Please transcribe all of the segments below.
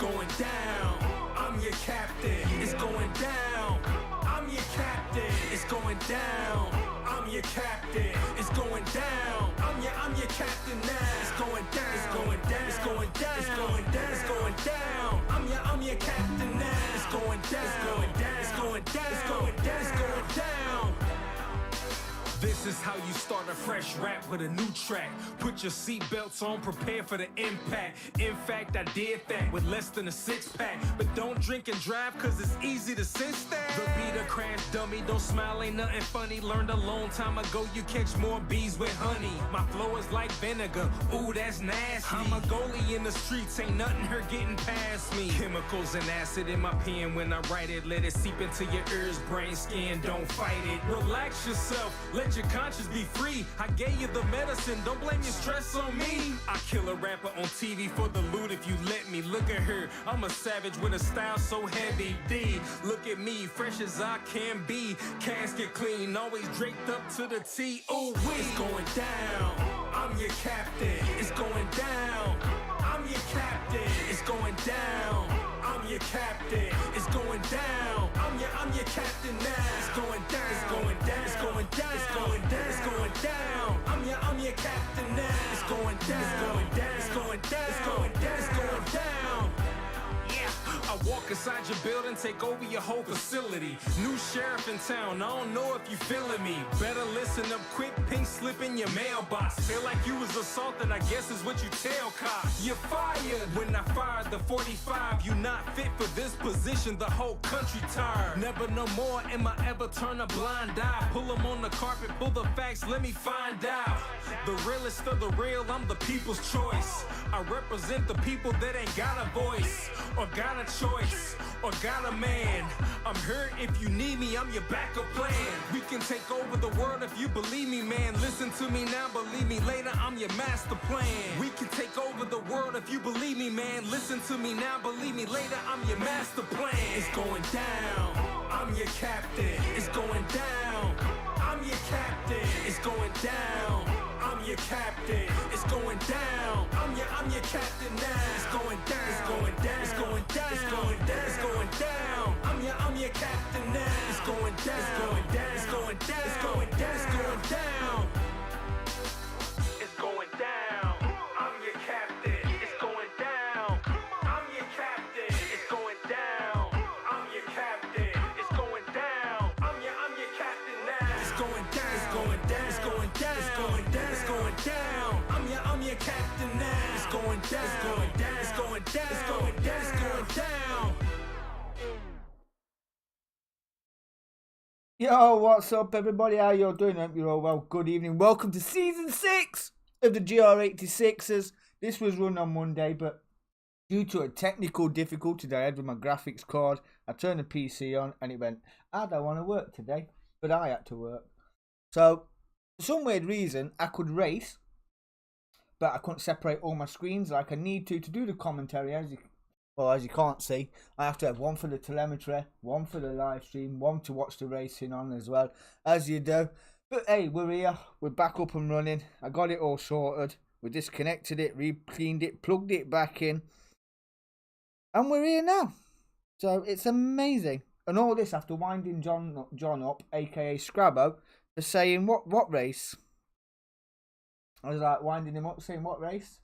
going down. I'm your captain. It's going down. I'm your captain. It's going down. I'm your captain. It's going down. I'm your captain now. It's going down. It's going down. It's going down. It's going down. It's going down. I'm your captain now. It's going down. It's going down. It's going down. It's going down. It's going down. This is how you start a fresh rap with a new track. Put your seatbelts on, prepare for the impact. In fact, I did that with less than a six-pack. But don't drink and drive, cause it's easy to sit there. The beat a crash dummy, don't smile, ain't nothing funny. Learned a long time ago, you catch more bees with honey. My flow is like vinegar, ooh, that's nasty. I'm a goalie in the streets, ain't nothing hurt getting past me. Chemicals and acid in my pen when I write it. Let it seep into your ears, brain, skin, don't fight it. Relax yourself, let your conscience be free. I gave you the medicine, don't blame your stress on me. I kill a rapper on TV for the loot if you let me. Look at her, I'm a savage with a style so heavy. D, look at me, fresh as I can be. Casket clean, always draped up to the T. Ooh, it's going down. I'm your captain. It's going down. I'm your captain. It's going down. I'm your captain. It's going down. I'm your captain now. It's going down. It's going down. It's going down. It's going down. It's going down. I'm your captain now. It's going down. It's going down. It's going down. It's going down. It's going down. I walk inside your building, take over your whole facility. New sheriff in town, I don't know if you feeling me. Better listen up quick, pink slip in your mailbox. Feel like you was assaulted, I guess is what you tell cops. You're fired. When I fired the 45, you not fit for this position, the whole country tired. Never no more am I ever turn a blind eye. Pull them on the carpet, pull the facts, let me find out. The realest of the real, I'm the people's choice. I represent the people that ain't got a voice, or got a choice, or got a man. I'm here if you need me, I'm your backup plan. We can take over the world if you believe me, man. Listen to me now, believe me later, I'm your master plan. We can take over the world if you believe me, man. Listen to me now, believe me later, I'm your master plan. It's going down. I'm your captain. It's going down. I'm your captain. It's going down. I'm your captain. It's going down. I'm your captain now. It's going down. It's going down. It's going down. It's going down. It's going down. I'm your captain now. It's going down. It's going down. It's going down. It's going down. It's going down. It's going down. I'm your captain. It's going down. I'm your captain. It's going down. I'm your captain. It's going down. I'm your captain now. It's going down. It's going down. It's going down. It's going down. It's going down. I'm your captain now. It's going down. It's going down. It's going down. It's going down. It's going down. Yo, what's up everybody? How you all doing? I hope you're all well. Good evening. Welcome to season 6 of the Gr86ers. This was run on Monday, but due to a technical difficulty that I had with my graphics card, I turned the PC on and it went, I don't want to work today, but I had to work. So, for some weird reason, I could race, but I couldn't separate all my screens like I need to do the commentary. As you can't see, I have to have one for the telemetry, one for the live stream, one to watch the racing on as well, as you do. But hey, we're here, we're back up and running. I got it all sorted. We disconnected it, re-cleaned it, plugged it back in, and we're here now. So it's amazing. And all this after winding John up, aka Scrabbo, for saying what race? I was like winding him up, saying what race?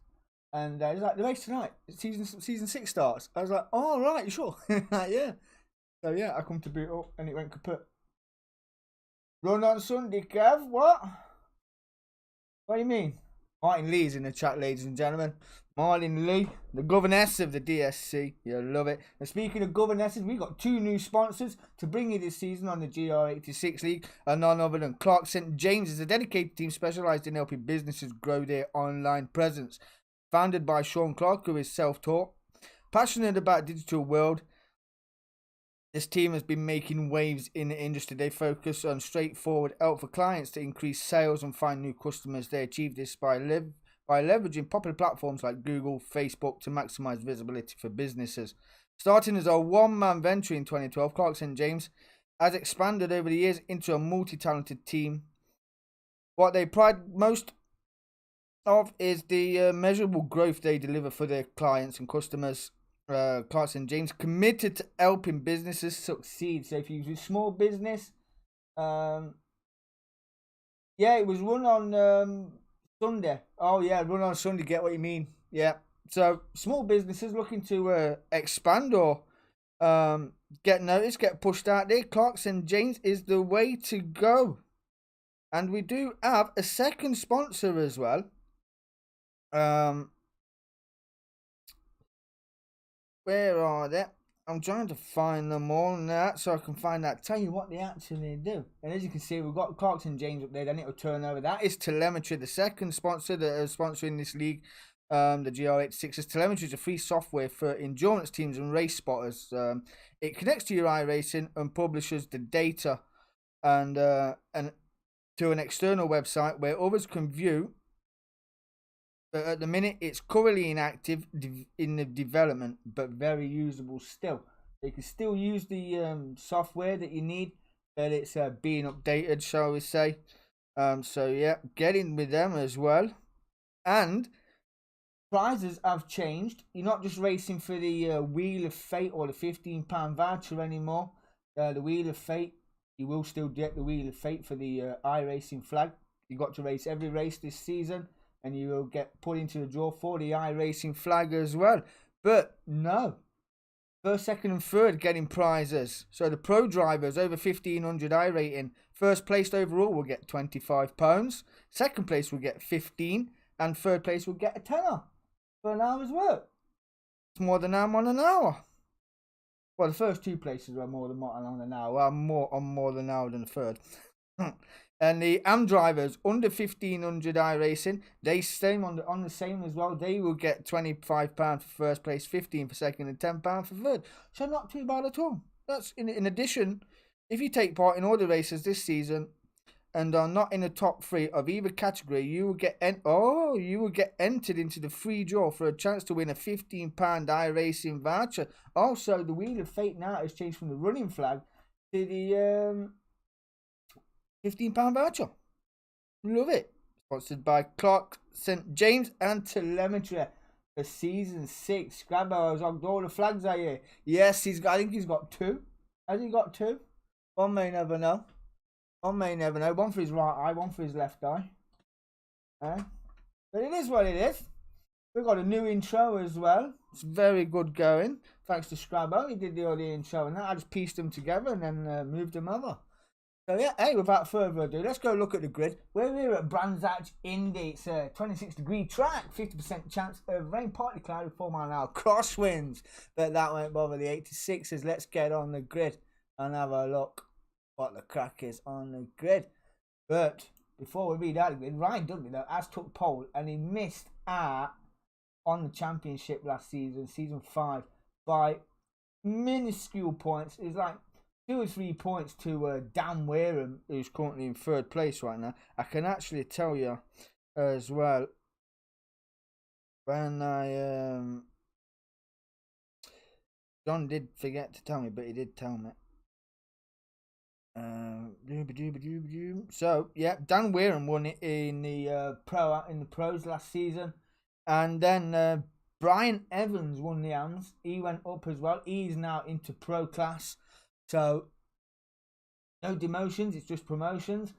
And he was like, the race tonight, season 6 starts. I was like, oh, right, you sure? Yeah. So yeah, I come to boot up and it went kaput. Run on Sunday, Kev, what? What do you mean? Martin Lee's in the chat, ladies and gentlemen. Martin Lee, the governess of the DSC. You'll love it. And speaking of governesses, we got 2 new sponsors to bring you this season on the Gr86 League. And none other than Clark St. James is a dedicated team specialised in helping businesses grow their online presence. Founded by Sean Clark, who is self-taught, passionate about the digital world. This team has been making waves in the industry. They focus on straightforward help for clients to increase sales and find new customers. They achieve this by leveraging popular platforms like Google, Facebook to maximize visibility for businesses. Starting as a one-man venture in 2012, Clark St. James has expanded over the years into a multi-talented team. What they pride most of is the measurable growth they deliver for their clients and customers. Clarkson James, committed to helping businesses succeed. So if you use a small business, yeah, it was run on Sunday. Oh yeah, run on Sunday. Get what you mean? Yeah. So small businesses looking to expand or get noticed, get pushed out there. Clarkson James is the way to go. And we do have a second sponsor as well. Where are they? I'm trying to find them all now so I can find out. Tell you what they actually do. And as you can see, we've got Clarkson James up there. Then it'll turn over. That is Telemetry, the second sponsor that is sponsoring this league. The GR86's Telemetry is a free software for endurance teams and race spotters. It connects to your iRacing and publishes the data and to an external website where others can view. But at the minute, it's currently inactive in the development, but very usable still. You can still use the software that you need, but it's being updated, shall we say. So yeah, get in with them as well. And prizes have changed. You're not just racing for the Wheel of Fate or the £15 voucher anymore. The Wheel of Fate, you will still get the Wheel of Fate for the iRacing flag. You've got to race every race this season, and you will get put into the draw for the iRacing flag as well. But no, first, second and third getting prizes. So the pro drivers over 1500 I rating, first placed overall will get £25. Second place will get 15, and third place will get a tenner for an hour's work. It's more than I'm on an hour. Well, the first two places are more than on an hour. I'm more than an hour than the third. And the AM drivers under 1500 I racing, they stay on the same as well. They will get £25 for first place, 15 for second, and £10 for third. So not too bad at all. That's in addition, if you take part in all the races this season and are not in the top three of either category, you will get entered into the free draw for a chance to win a £15 iRacing voucher. Also, the Wheel of Fate now has changed from the running flag to the £15 voucher. Love it. Sponsored by Clarkson James and Telemetry for season 6. Scrabbo has hogged all the flags, are you? Yes, I think he's got 2. Has he got 2? One may never know. One for his right eye, one for his left eye. But it is what it is. We've got a new intro as well. It's very good going. Thanks to Scrabbo. He did the audio intro and that. I just pieced them together and then moved them over. So yeah, hey, without further ado, let's go look at the grid. We're here at Brands Hatch Indy. It's a 26-degree track, 50% chance of rain, partly cloudy, 4 mile an hour crosswinds. But that won't bother the 86ers. Let's get on the grid and have a look what the crack is on the grid. But before we read out the grid, Ryan Dudley though has took pole and he missed out on the championship last season, season 5, by minuscule points. It's like 2 or 3 points to Dan Wareham, who's currently in third place right now. I can actually tell you as well when John did forget to tell me, but he did tell me. So yeah, Dan Wareham won it in the pros last season, and then Brian Evans won the AMS. He went up as well. He's now into pro class. So, no demotions, it's just promotions.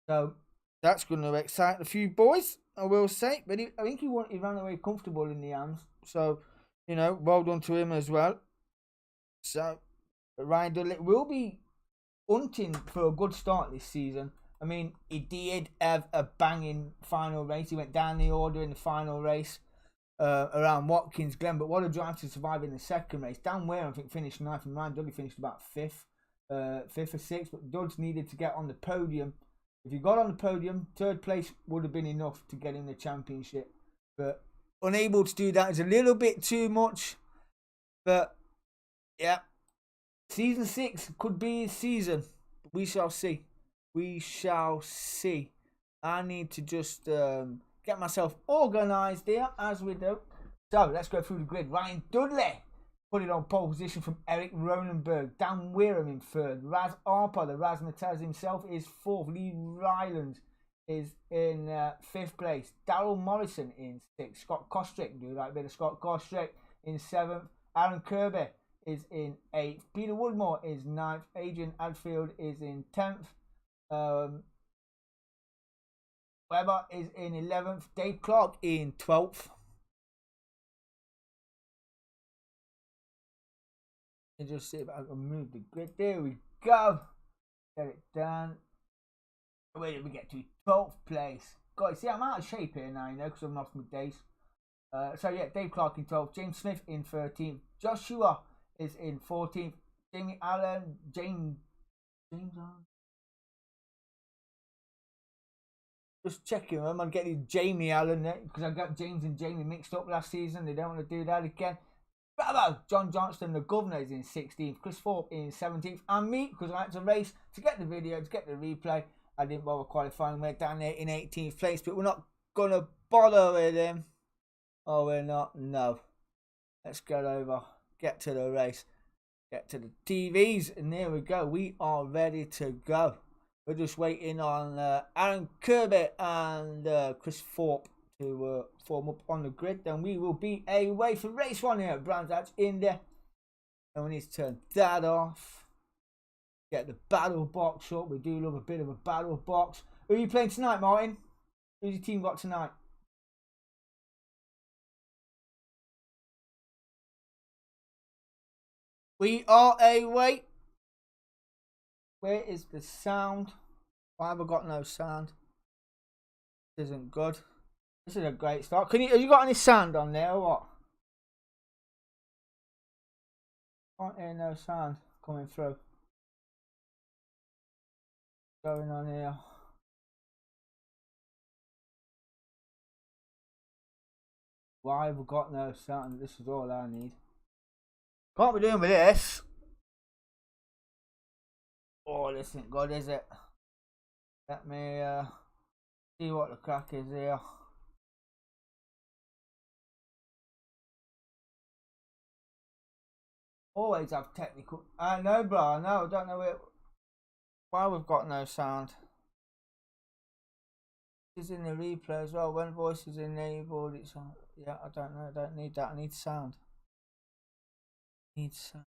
So, that's going to excite a few boys, I will say. But I think he ran away comfortable in the AMS. So, well done to him as well. So, Ryan Dudley will be hunting for a good start this season. I mean, he did have a banging final race. He went down the order in the final race around Watkins Glen, but what a drive to survive in the second race. Dan Wareham, I think, finished 9th, and Ryan Dudley finished about 5th or 6th, but Dudley needed to get on the podium. If he got on the podium, 3rd place would have been enough to get in the championship, but unable to do that is a little bit too much. But yeah, season 6 could be his season. We shall see. I need to just get myself organised here as we do. So let's go through the grid. Ryan Dudley put it on pole position from Eric Ronenberg. Dan Wareham in 3rd. Raz Arpa, the Razzmatazz himself, is 4th. Lee Rylands is in 5th place. Daryl Morrison in 6th. Scott Kostrick, do like a bit of Scott Kostrick, in 7th. Aaron Kirby is in 8th. Peter Woodmore is 9th. Adrian Adfield is in 10th. Webber is in 11th. Dave Clark in 12th. And just see if I can move the grid. There we go. Get it done. Where did we get to? 12th place. Guys, see, I'm out of shape here now, you know, because I'm off my days. So yeah, Dave Clark in 12th. James Smith in 13th. Joshua is in 14th. Jamie Allen. James Allen. Just checking them. I'm getting Jamie Allen there because I got James and Jamie mixed up last season. They don't want to do that again. Bravo! John Johnston, the governor, is in 16th. Chris Thorpe in 17th. And me, because I had to race to get the video, to get the replay. I didn't bother qualifying. We're down there in 18th place, but we're not going to bother with him. Oh, we're not? No. Let's get over. Get to the race. Get to the TVs. And there we go. We are ready to go. We're just waiting on Aaron Kirby and Chris Thorpe to form up on the grid. Then we will be away for race 1 here at Brands Hatch India. And we need to turn that off. Get the battle box up. We do love a bit of a battle box. Who are you playing tonight, Martin? Who's your team got tonight? We are away. Where is the sound? Why have I got no sound? This isn't good. This is a great start. Have you got any sound on there or what? Can't hear no sound coming through. What's going on here? Why have we got no sound? This is all I need. Can't be doing with this. Oh, this isn't good, is it? Let me see what the crack is here. Always have technical. I know, bro. I know. I don't know why we've got no sound. It's in the replay as well. When voice is enabled, it's on. Yeah, I don't know. I don't need that. I need sound. Need sound.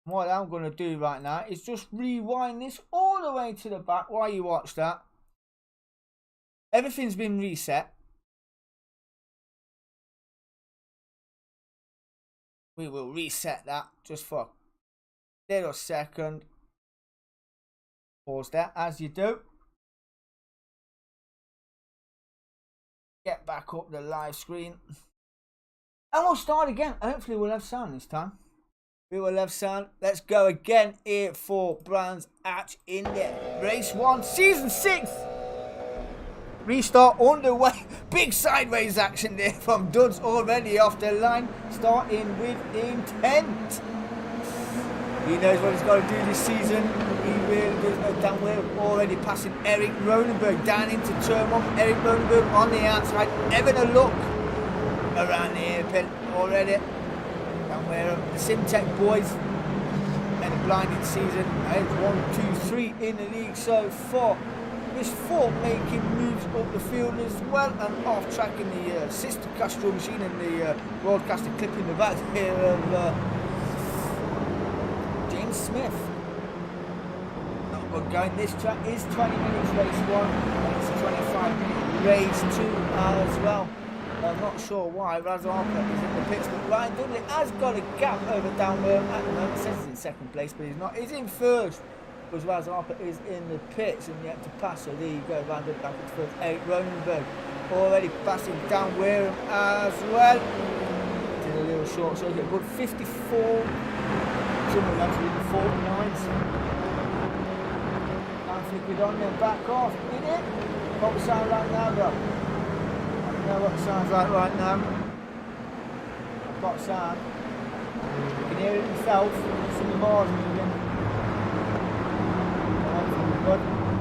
What I'm going to do right now is just rewind this all the way to the back while you watch that. Everything's been reset. We will reset that just for a little second. Pause that as you do. Get back up the live screen. And we'll start again. Hopefully we'll have sound this time. We will have sound. Let's go again here for Brands Hatch India. Race 1, Season 6. Restart underway. Big sideways action there from Duds already off the line. Starting with intent. He knows what he's got to do this season. He really does know damn well. Already passing Eric Ronenberg down into turn 1. Eric Ronenberg on the outside. Having a look around the hairpin already. Where the Simtech boys and a blinding season. It's 1, 2, 3 in the league so far. Chris Thorpe making moves up the field as well and off tracking the sister Castro machine and the broadcaster clip in the back here of James Smith. Not good going. This track is 20 minutes race 1 and it's a 25-minute race 2 as well. I'm not sure why Raz Harper is in the pits, but Ryan Dudley has got a gap over Downwell at the moment. It says he's in second place, but he's not. He's in first because Raz Harper is in the pits and yet to pass. So there you go, Ryan Dudley back into first. Eric Ronenberg already passing down Wareham as well. Did a little short circuit, a good 54. Somewhere actually in the 49s. And flick it on then back off. Did it? What was sound like now, bro? Know what it sounds like right now. I've got sound. You can hear it yourself. Some of the bars moving.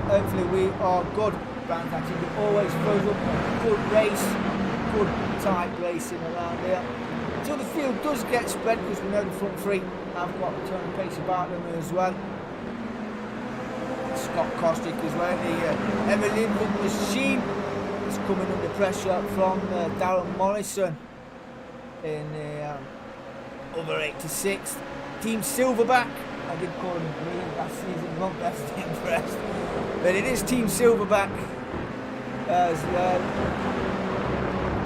Hopefully we are good. brands actually, it always throws up a good race, good tight racing around here. Until the field does get spread, because we know the front three have got a turn of pace about them as well. Scott Kostick as well, the ever-living machine is coming under pressure from Darren Morrison in the over 86. Team Silverback, I did call him brilliant last season, not best impressed, but it is Team Silverback as well.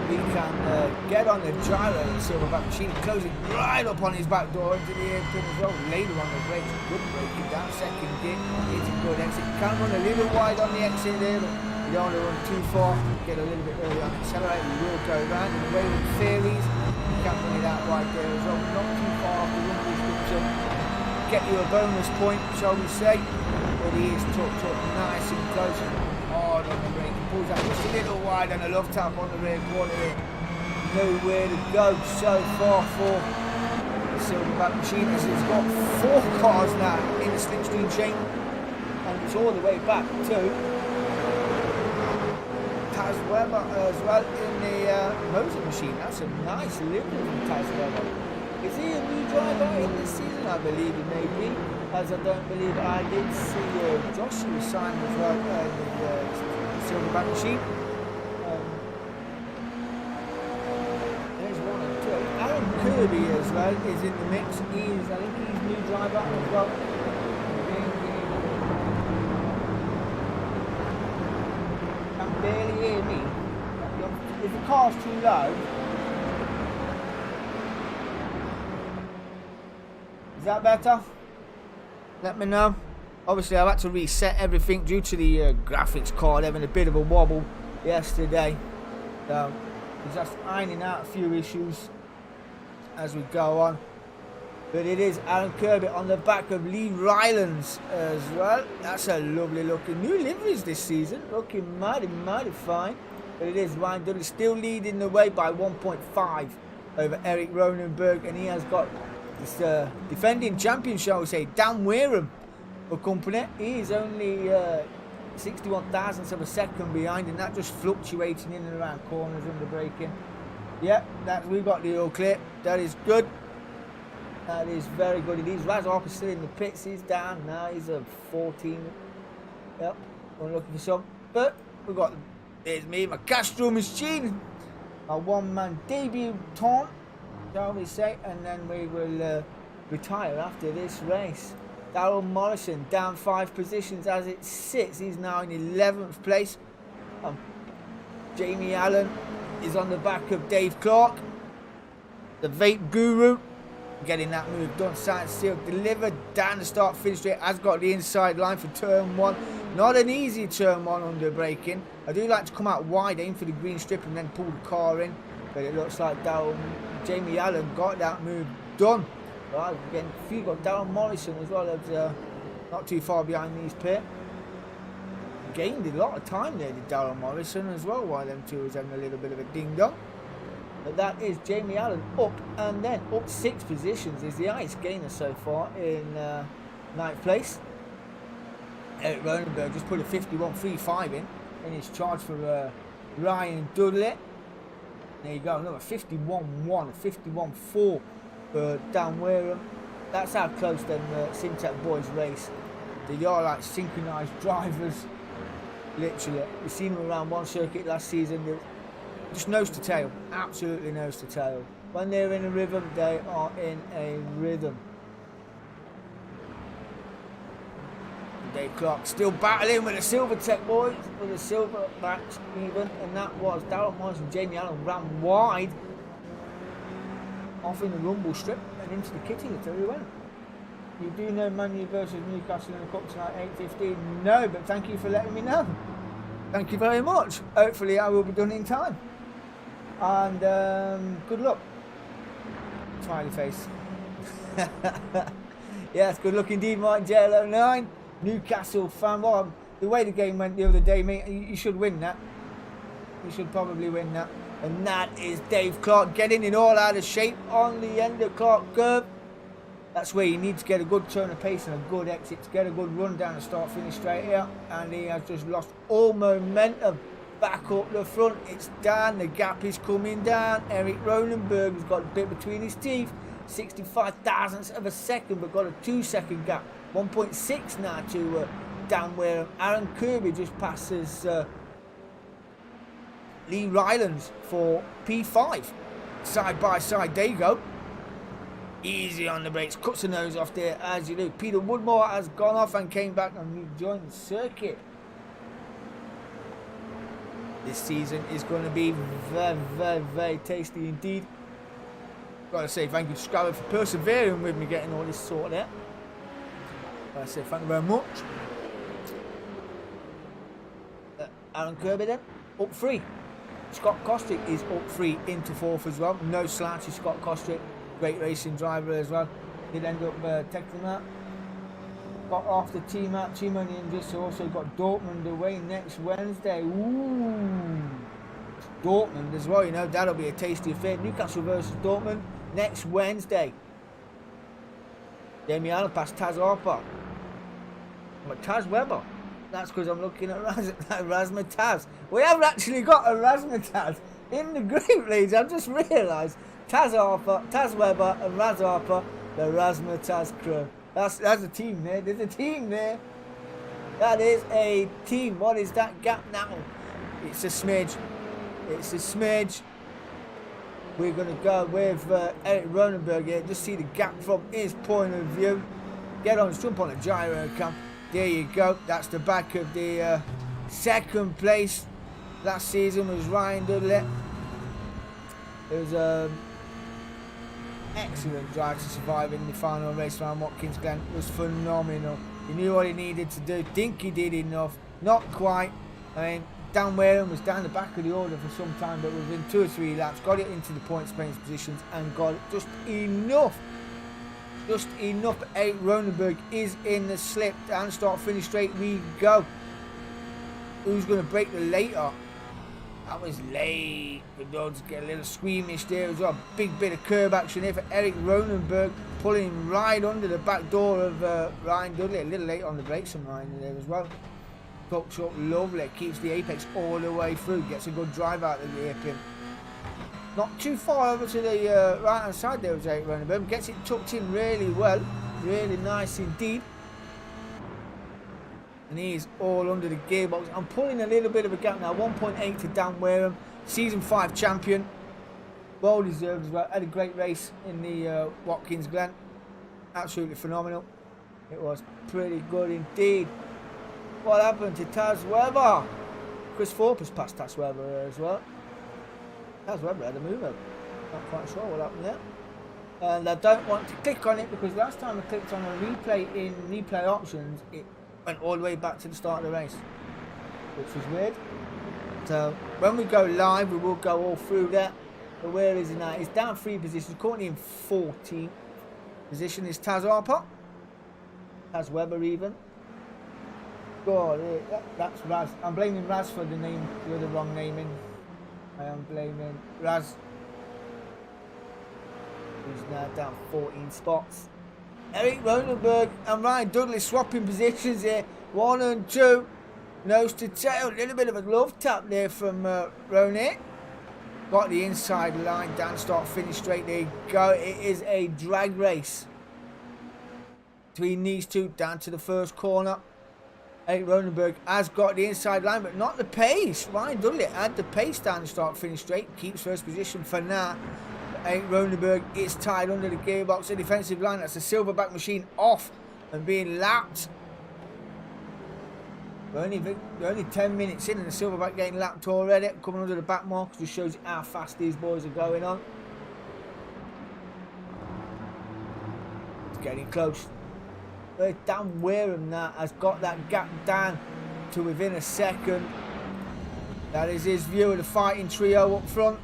We can get on the gyro of the Silverback machine, closing right up on his back door into the airpin as well. Later on the brakes, good braking down, second gear, it's a good exit. Can run a little wide on the exit there, but you don't want to run too far. Get a little bit early on the accelerator, we will go round. And away with Fairleys, you can't run it out wide there as well. Not too far off the rumble structure. Get you a bonus point, shall we say. But he is tucked up nice and close. Hard on the brake, pulls out just a little wide and a love tap on the rear quarter there. Nowhere to go so far for the Silverback machine, as it's got 4 cars now in the slipstream chain, and it's all the way back to Taz Weber as well in the Moser machine. That's a nice livery from Taz Weber. Is he a new driver in this season? I believe he may be, as I don't believe I did see Joshua sign as well in the Silverback machine. There's 1 and 2. Aaron Kirby as well is in the mix. I think he's new driver as well. Can barely hear me. If the car's too loud. Is that better? Let me know. Obviously, I've had to reset everything due to the graphics card having a bit of a wobble yesterday. So, we're just ironing out a few issues as we go on. But it is Aaron Kirby on the back of Lee Rylands as well. That's a lovely looking new liveries this season. Looking mighty, mighty fine. But it is Ryan Dudley still leading the way by 1.5 over Eric Ronenberg. And he has got this defending champion, shall we say, Dan Wareham for company. He is only 61 thousandths of a second behind, and that just fluctuating in and around corners under braking. Yeah, we've got the all clear. That is good. That is very good. It is. Raz Harper still in the pits. He's down now. He's a 14. Yep, we're looking for some. But we've got, there's me, my Castro machine, my one-man debut taunt, shall we say, and then we will retire after this race. Darrell Morrison down 5 positions as it sits. He's now in 11th place. Jamie Allen is on the back of Dave Clark, the vape guru, getting that move done, signed, sealed, delivered down the start finish straight. Has got the inside line for turn 1. Not an easy turn 1 under braking. I do like to come out wide, aim for the green strip, and then pull the car in. But it looks like Jamie Allen got that move done. Right, again, you got Darren Morrison as well, as not too far behind these pit. Gained a lot of time there, did Darren Morrison as well, while them two was having a little bit of a ding dong. But that is Jamie Allen up, and then up 6 positions is the highest gainer so far in 9th place. Eric Ronenberg just put a 51.35 in his charge for Ryan Dudley. There you go, another 51.1, 51.4 for Dan Wareham. That's how close them Simtech boys race. They are like synchronised drivers, literally. We've seen them around one circuit last season. They're just nose to tail, absolutely nose to tail. When they're in a rhythm, they are in a rhythm. Dave Clark still battling with the Silvertech boys, with the Silverbacks even, and that was Darrell Morrison and Jamie Allen ran wide off in the rumble strip and into the kitty until he went. You do know Man U versus Newcastle in the Cup tonight, 8:15? No, but thank you for letting me know. Thank you very much. Hopefully I will be done in time. And good luck. Smiley face. Yes, good luck indeed, Mike JL09. Newcastle fan. Well, the way the game went the other day, mate, you should win that. You should probably win that. And that is Dave Clark getting it all out of shape on the end of Clark curve. That's where you need to get a good turn of pace and a good exit to get a good run down the start finish straight here. And he has just lost all momentum. Back up the front, it's down, the gap is coming down. Eric Ronenberg has got a bit between his teeth. 65 thousandths of a second, but got a 2-second gap. 1.6 now to Dan Wareham. Aaron Kirby just passes Lee Rylands for P5. Side by side, there you go. Easy on the brakes, cuts the nose off there as you do. Peter Woodmore has gone off and came back and rejoined the circuit. This season is going to be very, very, very tasty indeed. Gotta say thank you to Scrabble for persevering with me getting all this sorted out. Gotta say thank you very much. Aaron Kirby then, up 3. Scott Kostrick is up 3 into 4th as well. No slouch to Scott Kostrick. Great racing driver as well. Did end up taking that. Got off the team out. Team only just also got Dortmund away next Wednesday. Ooh. Dortmund as well, you know, that'll be a tasty affair. Newcastle versus Dortmund next Wednesday. Jamie Allen past Taz Harper. But Taz Weber. That's because I'm looking at Razmataz. We have actually got a Razmataz in the group leads. I've just realised. Taz Harper, Taz Weber and Raz Harper, the Razmataz crew. That's a team there. There's a team there. That is a team. What is that gap now? It's a smidge. It's a smidge. We're going to go with Eric Ronenberg here. Just see the gap from his point of view. Get on, jump on a gyro cam. There you go. That's the back of the second place. Last season was Ryan Dudley. It was excellent drive to survive in the final race around Watkins Glen. It was phenomenal. He knew what he needed to do. Think he did enough. Not quite. I mean, Dan Wareham was down the back of the order for some time, but within 2 or 3 laps, got it into the points pace positions and got it just enough. Just enough. Eric Ronenberg is in the slip. Down start finish straight we go. Who's going to break the later? That was late. The dogs get a little squeamish there as well. Big bit of curb action here for Eric Ronenberg, pulling right under the back door of Ryan Dudley. A little late on the brakes from Ryan there as well. Tucks up lovely. Keeps the apex all the way through. Gets a good drive out of the hairpin. Not too far over to the right hand side there was Eric Ronenberg. Gets it tucked in really well. Really nice indeed. And he's all under the gearbox. I'm pulling a little bit of a gap now. 1.8 to Dan Wareham. Season 5 champion. Well deserved as well. Had a great race in the Watkins Glen. Absolutely phenomenal. It was pretty good indeed. What happened to Taz Weber? Chris Thorpe has passed Taz Weber as well. Taz Weber had a move up. Not quite sure what happened there. And I don't want to click on it because last time I clicked on a replay in replay options, it went all the way back to the start of the race, which was weird. So when we go live, we will go all through that. But where is he now? He's down 3 positions, currently in 14th position is Taz Harper. Taz Weber even. God, that's Raz. I'm blaming Raz for the name, the wrong naming. I am blaming Raz, who's now down 14 spots. Eric Ronenberg and Ryan Dudley swapping positions here. 1 and 2. Nose to tail. A little bit of a glove tap there from Ronan. Got the inside line. Down start finish straight. There you go. It is a drag race between these two down to the first corner. Eric Ronenberg has got the inside line, but not the pace. Ryan Dudley had the pace down the start finish straight. Keeps first position for now. Eric Ronenberg is tied under the gearbox. The defensive line, that's a silverback machine off and being lapped. We're only 10 minutes in and the silverback getting lapped already. Coming under the back marks just shows you how fast these boys are going on. It's getting close. But Dan Wareham now has got that gap down to within a second. That is his view of the fighting trio up front.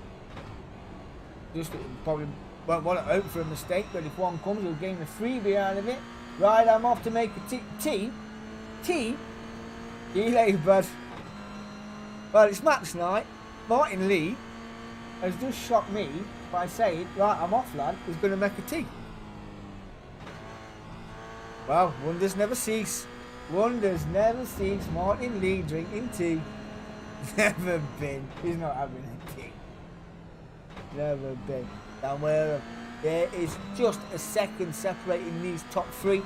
Just probably won't want to hope for a mistake, but if one comes, he'll gain the freebie out of it. Right, I'm off to make a T. See you later, bud. Well, it's match night. Martin Lee has just shot me by saying, right, I'm off, lad. He's going to make a tea. Well, wonders never cease. Wonders never cease. Martin Lee drinking tea. Never been. He's not having a tea. Never been. Down where there is just a second separating these top three.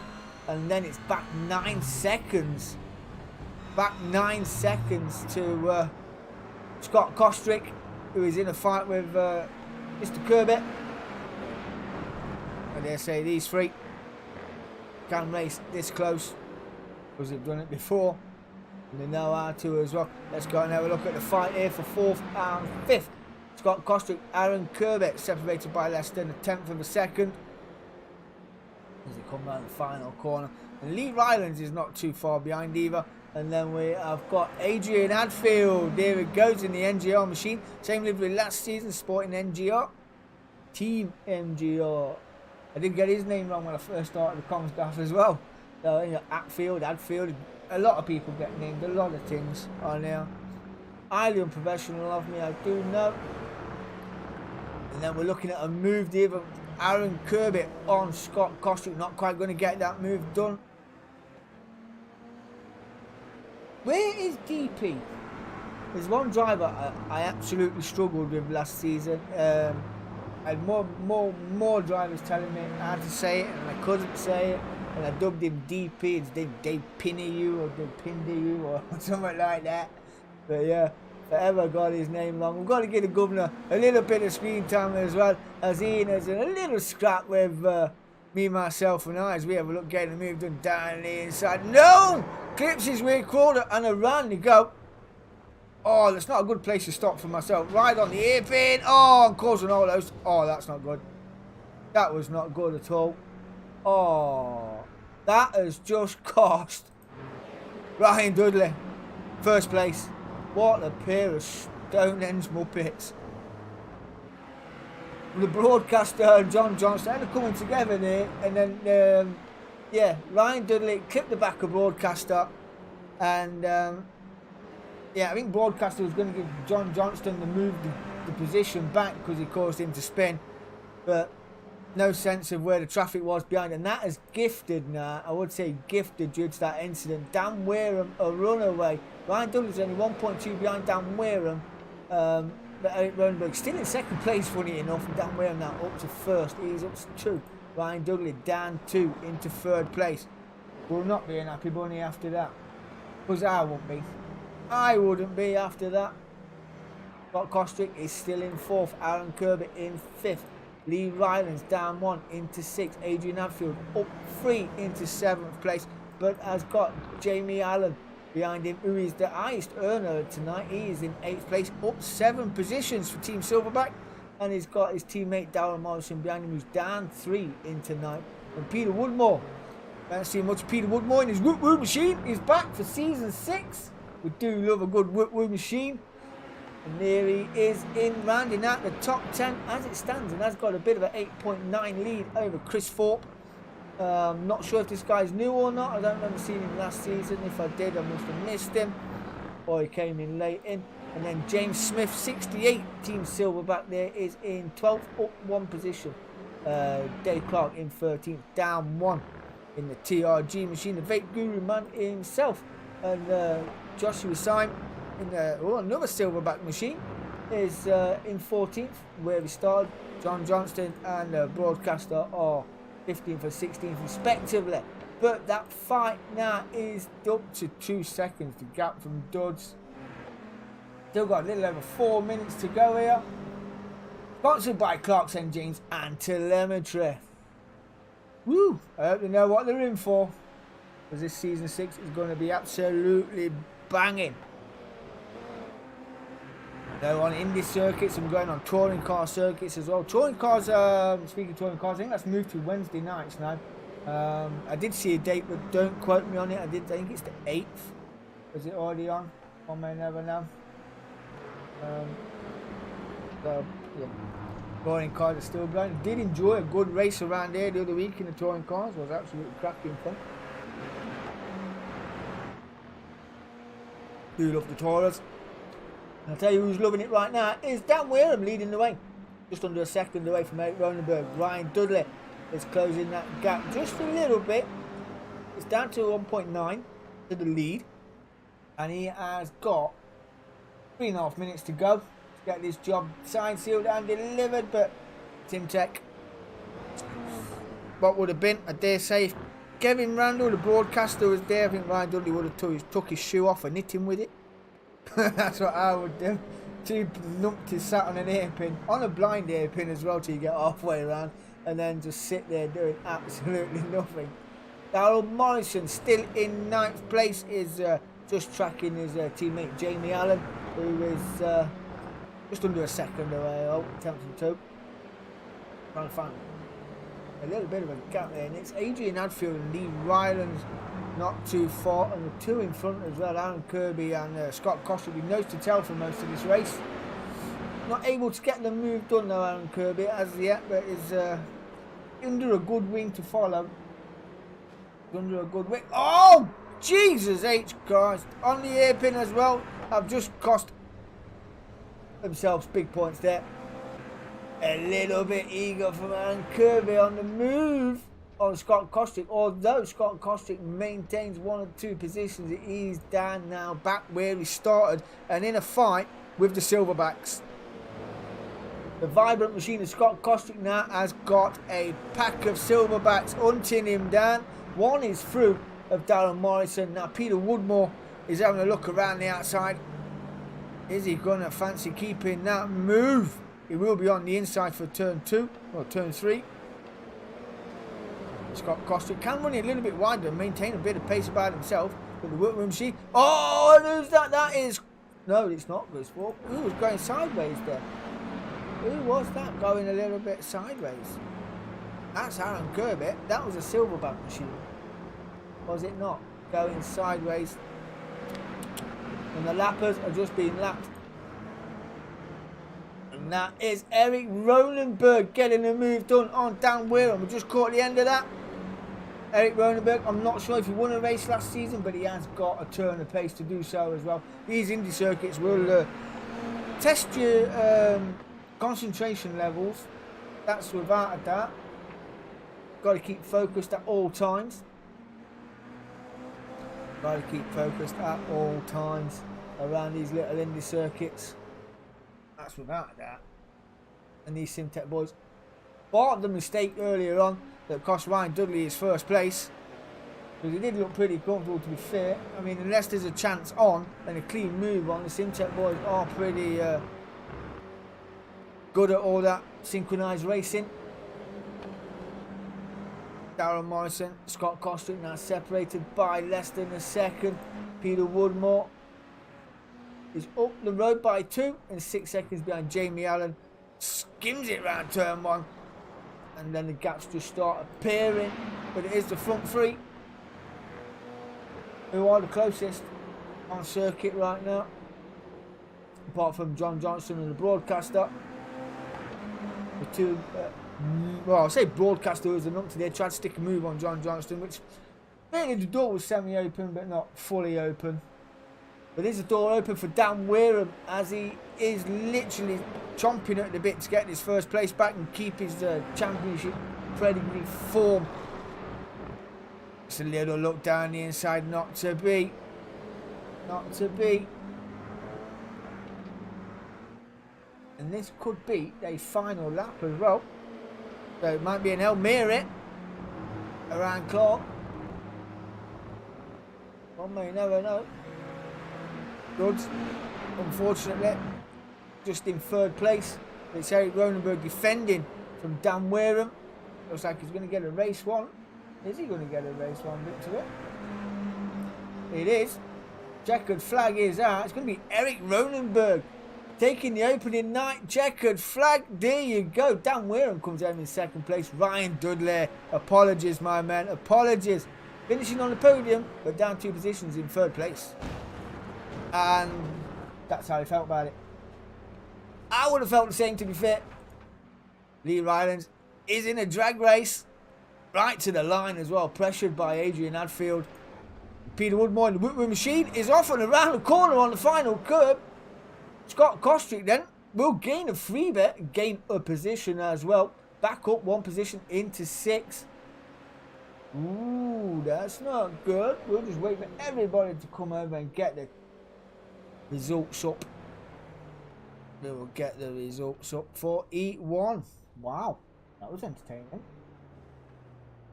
And then it's back 9 seconds. Back 9 seconds to Scott Kostrick, who is in a fight with Mr. Kirby. I dare say these three can race this close because they've done it before and they know how to as well. Let's go and have a look at the fight here for 4th and 5th. Scott Kostrick, Aaron Kirby separated by less than a 10th of a second as they come round the final corner. And Lee Rylands is not too far behind either. And then we have got Adrian Hadfield. There it goes in the NGR machine. Same livery last season, sporting NGR. Team NGR. I did get his name wrong when I first started the comms staff as well. So, you know, Hadfield. A lot of people get named a lot of things on there. Highly unprofessional of me, I do know. And then we're looking at a move there from Aaron Kirby on Scott Kostrick. Not quite going to get that move done. Where is DP? There's one driver I absolutely struggled with last season. I had more drivers telling me how to say it, and I couldn't say it, and I dubbed him DP. It's Dave Pinny you or Dave Pindy you or something like that. But yeah, forever got his name wrong. We've got to give the governor a little bit of screen time as well, as Ian has a little scrap with me, myself, and I as we have a look getting the move done down the inside. No! Clips his rear quarter and a run to go. Oh, that's not a good place to stop for myself. Right on the hairpin. Oh, I'm causing all those. Oh, that's not good. That was not good at all. Oh, that has just cost Ryan Dudley first place. What a pair of Stonehenge Muppets. The broadcaster and John Johnston are coming together there, and then yeah, Ryan Dudley clipped the back of broadcaster, and yeah, I think broadcaster was going to give John Johnston to move the position back because he caused him to spin, but no sense of where the traffic was behind, and that is gifted now. I would say gifted due to that incident. Dan Wareham a runaway. Ryan Dudley's only 1.2 behind Dan Wareham. But Eric Rodenberg still in second place, funny enough. Dan Wareham now up to first. He's up to 2. Ryan Dudley down 2 into 3rd place. Will not be an happy bunny after that. Because I won't be. I wouldn't be after that. Scott Kostrick is still in 4th. Aaron Kirby in 5th. Lee Rylands down 1 into 6th. Adrian Hadfield up 3 into 7th place. But has got Jamie Allen behind him, who is the highest earner tonight. He is in 8th place, up 7 positions for Team Silverback, and he's got his teammate Darren Morrison behind him, who's down 3 into 9th. And Peter Woodmore, I haven't seen much of Peter Woodmore in his Woot Woot machine. He's back for season 6. We do love a good Woot Woot machine. And there he is in rounding out the top 10 as it stands, and has got a bit of an 8.9 lead over Chris Thorpe. Not sure if this guy's new or not. I don't remember seeing him last season. If I did, I must have missed him, or he came in late in. And then James Smith, 68, Team Silverback there, is in 12th, up 1 position. Dave Clark in 13th, down 1 in the TRG machine. The Vape Guru man himself, and Joshua Syme in another Silverback machine is in 14th, where we started. John Johnston and the broadcaster are 15th and 16th respectively. But that fight now is up to 2 seconds. The gap from Duds. Still got a little over 4 minutes to go here. Sponsored by Clark's Engines and Telemetry. Woo! I hope they know what they're in for, because this season 6 is going to be absolutely banging. They're on Indy circuits, and we're going on touring car circuits as well. Touring cars, speaking of touring cars, I think that's moved to Wednesday nights now. I did see a date, but don't quote me on it. I think it's the 8th. Is it already on? One may never know. So, yeah. Touring cars are still going. Did enjoy a good race around here the other week in the touring cars. It was absolutely cracking fun. Do love the Taurus. I'll tell you who's loving it right now is Dan Wareham leading the way. Just under a second away from Eric Ronenberg. Ryan Dudley is closing that gap just a little bit. down to 1.9 to the lead. And he has got 3.5 minutes to go to get this job signed, sealed and delivered. But Tim Tech, what would have been, I dare say, if Kevin Randall, the broadcaster, was there, I think Ryan Dudley would have took his shoe off and hit him with it. That's what I would do. 2 numpties sat on an hairpin, on a blind hairpin as well, till you get halfway around, and then just sit there doing absolutely nothing. Daryl Morrison still in 9th place, is just tracking his teammate Jamie Allen, who is just under a second away. Attempting to. Trying to find a little bit of a gap there, and it's Adrian Hadfield and Lee Rylands not too far, and the 2 in front as well, Aaron Kirby and Scott Costa, will be nose to tail for most of this race. Not able to get the move done though, Aaron Kirby, as yet, but is under a good wing to follow. Under a good wing. Oh, Jesus H. Christ. On the hairpin as well. Have just cost themselves big points there. A little bit eager from Aaron Kirby on the move on Scott Kostick. Although Scott Kostick maintains 1 or 2 positions, he's down now, back where he started, and in a fight with the Silverbacks. The vibrant machine of Scott Kostick now has got a pack of Silverbacks hunting him down. One is through of Darren Morrison. Now Peter Woodmore is having a look around the outside. Is he going to fancy keeping that move? He will be on the inside for turn 2 or turn 3. Scott Kostick can run it a little bit wider and maintain a bit of pace about himself. But the workroom machine. Oh, and who's that? That is. No, it's not Gus Walk. Who was going sideways there? Who was that going a little bit sideways? That's Aaron Kirby. That was a Silverback machine. Was it not? Going sideways. And the lappers are just being lapped. And that is Eric Ronenberg getting the move done on Dan Weirham. We just caught the end of that. Eric Ronenberg, I'm not sure if he won a race last season, but he has got a turn of pace to do so as well. These Indy circuits will test your concentration levels. That's without a doubt. Got to keep focused at all times. Got to keep focused at all times around these little Indy circuits. That's without a doubt. And these Simtech boys. Part of the mistake earlier on that cost Ryan Dudley his first place, because he did look pretty comfortable, to be fair. I mean, unless there's a chance on and a clean move on, the Simtech boys are pretty good at all that synchronised racing. Darren Morrison, Scott Kostick now separated by less than a second. Peter Woodmore is up the road by 2 and 6 seconds behind Jamie Allen. Skims it round turn 1, and then the gaps just start appearing. But it is the front 3 who are the closest on circuit right now, apart from John Johnston and the broadcaster. The 2 well, I'll say broadcaster was enough to there, tried to stick a move on John Johnston, which really the door was semi-open but not fully open. But there's a door open for Dan Weirham, as he is literally chomping at the bit to get his first place back and keep his championship pedigree form. Just a little look down the inside, not to be. Not to be. And this could be a final lap as well. So it might be an El Mirror around Clark. One may never know. Goods, unfortunately, just in 3rd place. It's Eric Ronenberg defending from Dan Weirham. Looks like he's going to get a race 1. Is he going to get a race 1 victory? It is. Checkered flag is out. It's going to be Eric Ronenberg taking the opening night checkered flag. There you go. Dan Weirham comes home in 2nd place. Ryan Dudley, apologies, my man, apologies. Finishing on the podium, but down 2 positions in 3rd place. And that's how he felt about it. I would have felt the same, to be fair. Lee Rylands is in a drag race, right to the line as well, pressured by Adrian Hadfield. Peter Woodmore in the Whitworth machine is off and around the corner on the final curb. Scott Kostick then will gain a gain a position as well. Back up 1 position into 6. Ooh, that's not good. We'll just wait for everybody to come over and get the results up. They will get the results up for E1. Wow, that was entertaining.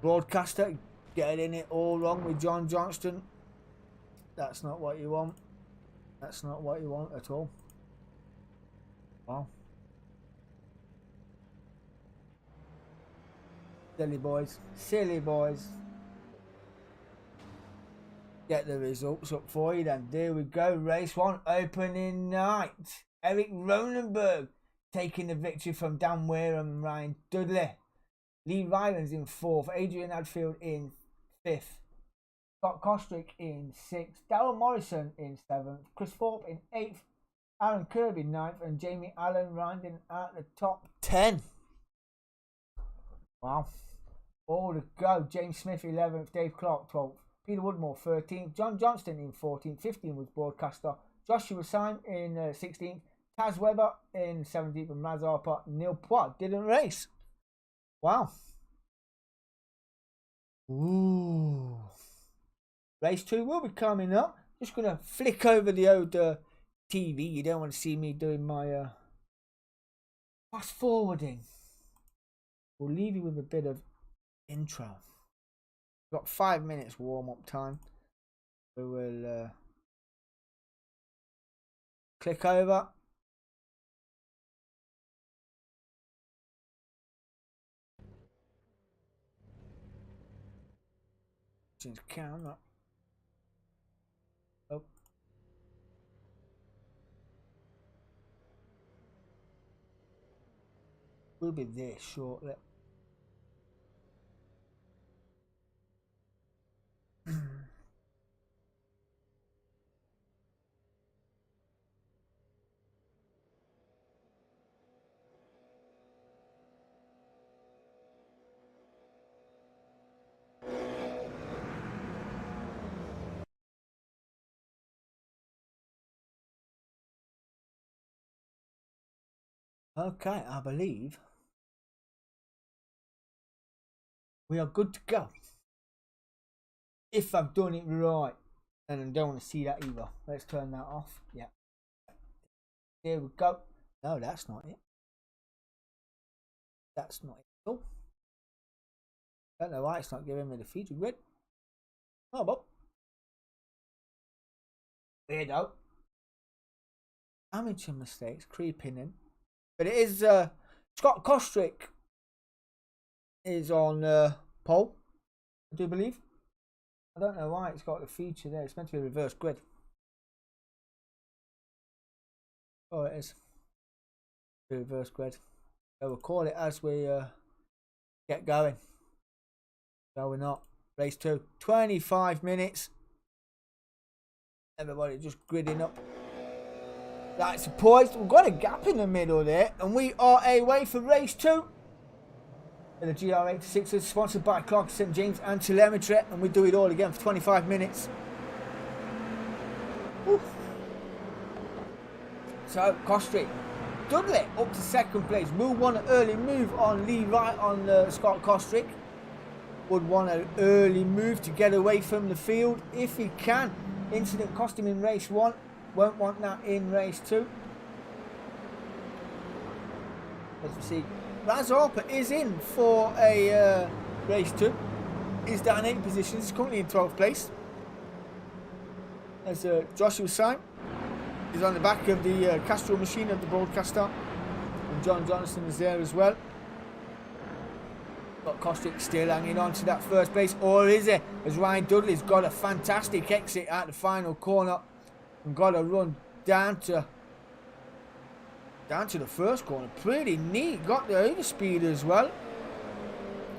Broadcaster getting it all wrong with John Johnston. That's not what you want. That's not what you want at all. Wow. Silly boys. Silly boys. Get the results up for you then. There we go. Race 1 opening night. Eric Ronenberg taking the victory from Dan Weir and Ryan Dudley. Lee Rylands in 4th. Adrian Hadfield in 5th. Scott Kostrick in 6th. Darryl Morrison in 7th. Chris Thorpe in 8th. Aaron Kirby 9th. And Jamie Allen rounding out the top 10. Wow. All to go. James Smith 11th. Dave Clark 12th. Peter Woodmore 13th. John Johnston in 14th. 15th was broadcaster. Joshua Syme in 16th. Taz Weber in 17th. And Raz Harper. Neil Poit didn't race. Wow. Ooh. Race 2 will be coming up. Just going to flick over the old TV. You don't want to see me doing my fast forwarding. We'll leave you with a bit of intro. We've got 5 minutes warm up time. We will click over. Change camera. Oh. We'll be there shortly. Okay, I believe we are good to go. If I've done it right. And I don't want to see that either. Let's turn that off. Yeah. There we go. No, that's not it. That's not it at all. Don't know why it's not giving me the feature grid. Oh, well. Weirdo. Amateur mistakes creeping in. But it is Scott Kostrick is on pole, I do believe. I don't know why it's got the feature there. It's meant to be a reverse grid. Oh, it is. The reverse grid. So we'll call it as we get going. No, we're not. Race 2. 25 minutes. Everybody just gridding up. That's poised. We've got a gap in the middle there. And we are away for race 2. And the GR86 is sponsored by Clark St James and Telemetry. And we do it all again for 25 minutes. Oof. So, Kostrick. Dudley up to 2nd place. Will want an early move on Lee Wright on Scott Kostrick. Would want an early move to get away from the field if he can. Incident cost him in race 1. Won't want that in race 2. As we see, Raz Harper is in for a race 2. He's down 8 positions. He's currently in 12th place. As Joshua Syme is on the back of the Castrol machine of the broadcaster. And John Johnson is there as well. But Kostrick still hanging on to that 1st place. Or is it? As Ryan Dudley's got a fantastic exit at the final corner. And got a run down to the 1st corner. Pretty neat. Got the overspeed as well.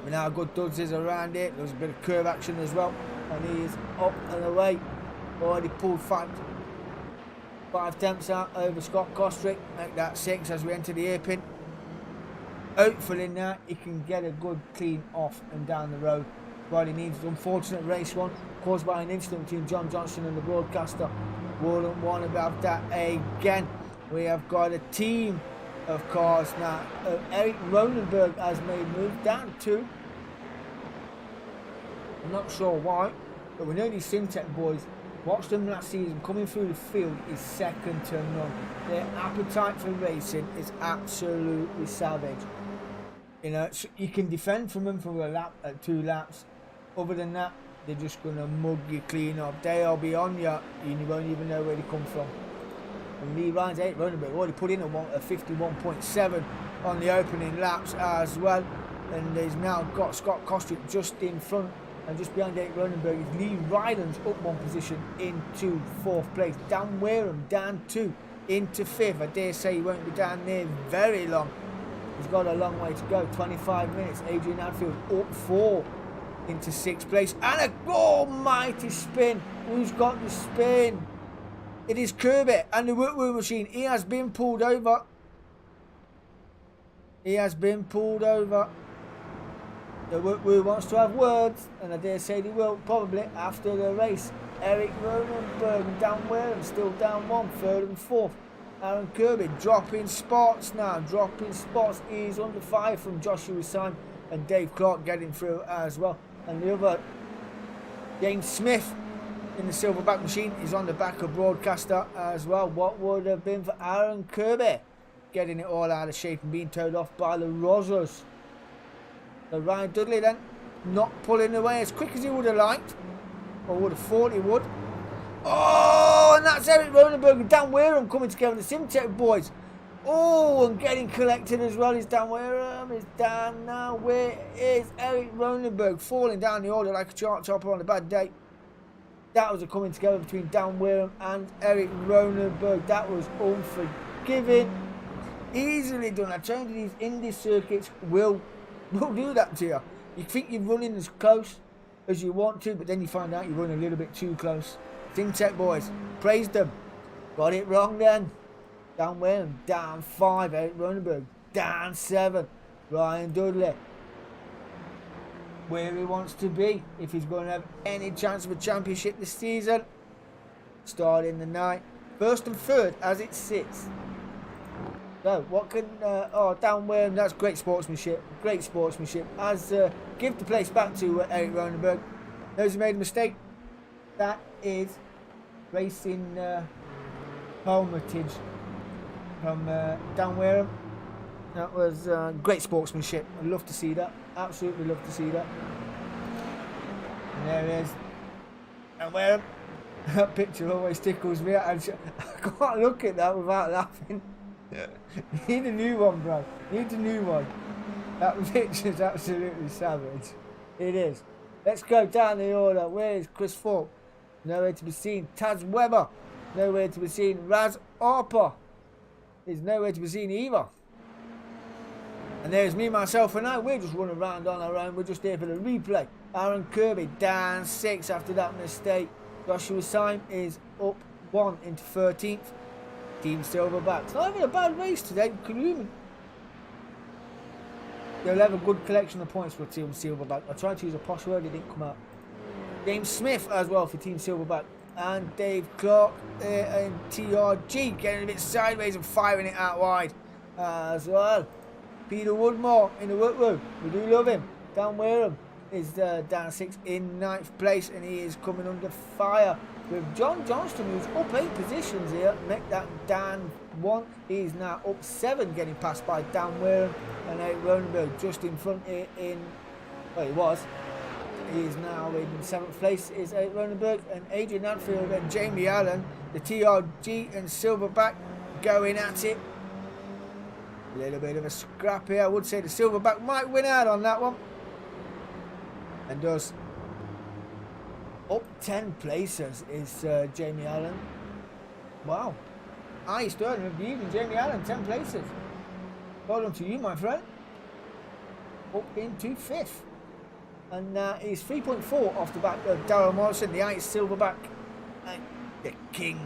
And how good Duds is around it. There's a bit of curve action as well. And he is up and away. Already pulled 5 tenths out over Scott Kostrick. Make that 6 as we enter the hairpin. Hopefully now he can get a good clean off and down the road. What he needs is unfortunate race 1 caused by an incident between John Johnson and the broadcaster. Wouldn't want about that again. We have got a team of cars now. Eric Ronenberg has made move down to I'm not sure why, but we know these Simtech boys. Watched them last season. Coming through the field is second to none. Their appetite for racing is absolutely savage. You know, you can defend from them for a lap, 2 laps. Other than that, they're just gonna mug you clean up. They'll be on you, and you won't even know where they come from. And Lee Ryan's 8 running back already put in a 51.7 on the opening laps as well, and he's now got Scott Kostrick just in front, and just behind 8 Ronenberg is Lee Rylands up 1 position into 4th place. Dan Wareham down 2 into 5th. I dare say he won't be down there very long. He's got a long way to go, 25 minutes. Adrian Hadfield up 4 into 6th place, and a almighty spin. Who's got the spin? It is Kirby and the Woo machine. He has been pulled over. He has been pulled over. The Woo wants to have words, and I dare say they will probably after the race. Eric Ronenberg and Dan Wareham still down 1, 3rd and 4th. Aaron Kirby dropping spots now, dropping spots. He's under 5 from Joshua Syme, and Dave Clark getting through as well. And the other, James Smith in the Silverback machine, is on the back of Broadcaster as well. What would have been for Aaron Kirby getting it all out of shape and being towed off by the Rosers. So Ryan Dudley then not pulling away as quick as he would have liked, or would have thought he would. Oh, and that's Eric Ronenberg and Dan Wareham coming together, the Simtech boys. Oh, and getting collected as well is Dan Wareham. Is Dan now? Where is Eric Ronenberg falling down the order like a chart topper on a bad day? That was a coming together between Dan Wareham and Eric Ronenberg. That was unforgiving. Easily done. I told you these Indy circuits will do that to you. You think you're running as close as you want to, but then you find out you're running a little bit too close. Simtech boys, praised them. Got it wrong then. Dan Wareham down 5, Eric Ronenberg down 7. Ryan Dudley where he wants to be if he's going to have any chance of a championship this season. Starting the night, 1st and 3rd as it sits. So what can Dan Wareham, that's great sportsmanship, as give the place back to Eric Ronenberg. Those who made a mistake, that is racing Hermitage from Dan Wareham. That was great sportsmanship. I'd love to see that. Absolutely love to see that. And there it is. Dan Wareham. That picture always tickles me. I can't look at that without laughing. Need a new one, bro. Need a new one. That picture's absolutely savage. It is. Let's go down the order. Where is Chris Thorpe? Nowhere to be seen. Taz Weber. Nowhere to be seen. Raz Harper is nowhere to be seen either. And there's me, myself, and I. We're just running around on our own. We're just here for the replay. Aaron Kirby down 6 after that mistake. Joshua Syme is up 1 into 13th. Team Silverback. It's not having a bad race today. They'll have a good collection of points for Team Silverback. I tried to use a posh word, it didn't come out. James Smith as well for Team Silverback. And Dave Clark and TRG getting a bit sideways and firing it out wide as well. Peter Woodmore in the Woo. We do love him. Dan Wareham is down 6 in 9th place, and he is coming under fire with John Johnston, who's up 8 positions here. Make that down 1. He's now up 7, getting passed by Dan Wareham and Eric Ronenberg just in front here in. Well, he was. He is now in 7th place. Is Eric Ronenberg and Adrian Hadfield and Jamie Allen, the TRG and Silverback, going at it. A little bit of a scrap here. I would say the Silverback might win out on that one. And does. Up 10 places is Jamie Allen. Wow. Highest earner of the evening, Jamie Allen, 10 places. Well done to you, my friend. Up into 5th. And he's 3.4 off the back of Darryl Morrison, the highest Silverback. And the King.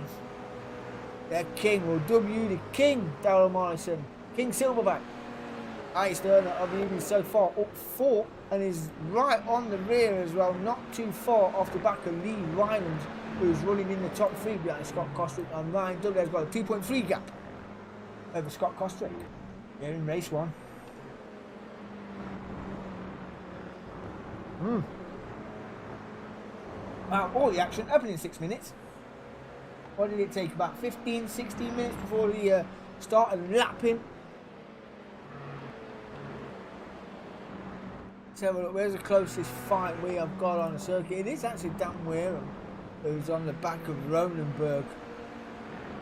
The King will W the King, Darryl Morrison. King Silverback. Highest earner of the evening so far, up 4, and is right on the rear as well, not too far off the back of Lee Rylands, who's running in the top 3 behind Scott Kostrick, and Ryan Dudley has got a 2.3 gap over Scott Kostrick. Here in race 1. all the action happened in 6 minutes. What did it take? About 15, 16 minutes before he started lapping. Let's have a look. Where's the closest fight we have got on the circuit? It is actually Dan Wareham, who's on the back of Ronenberg.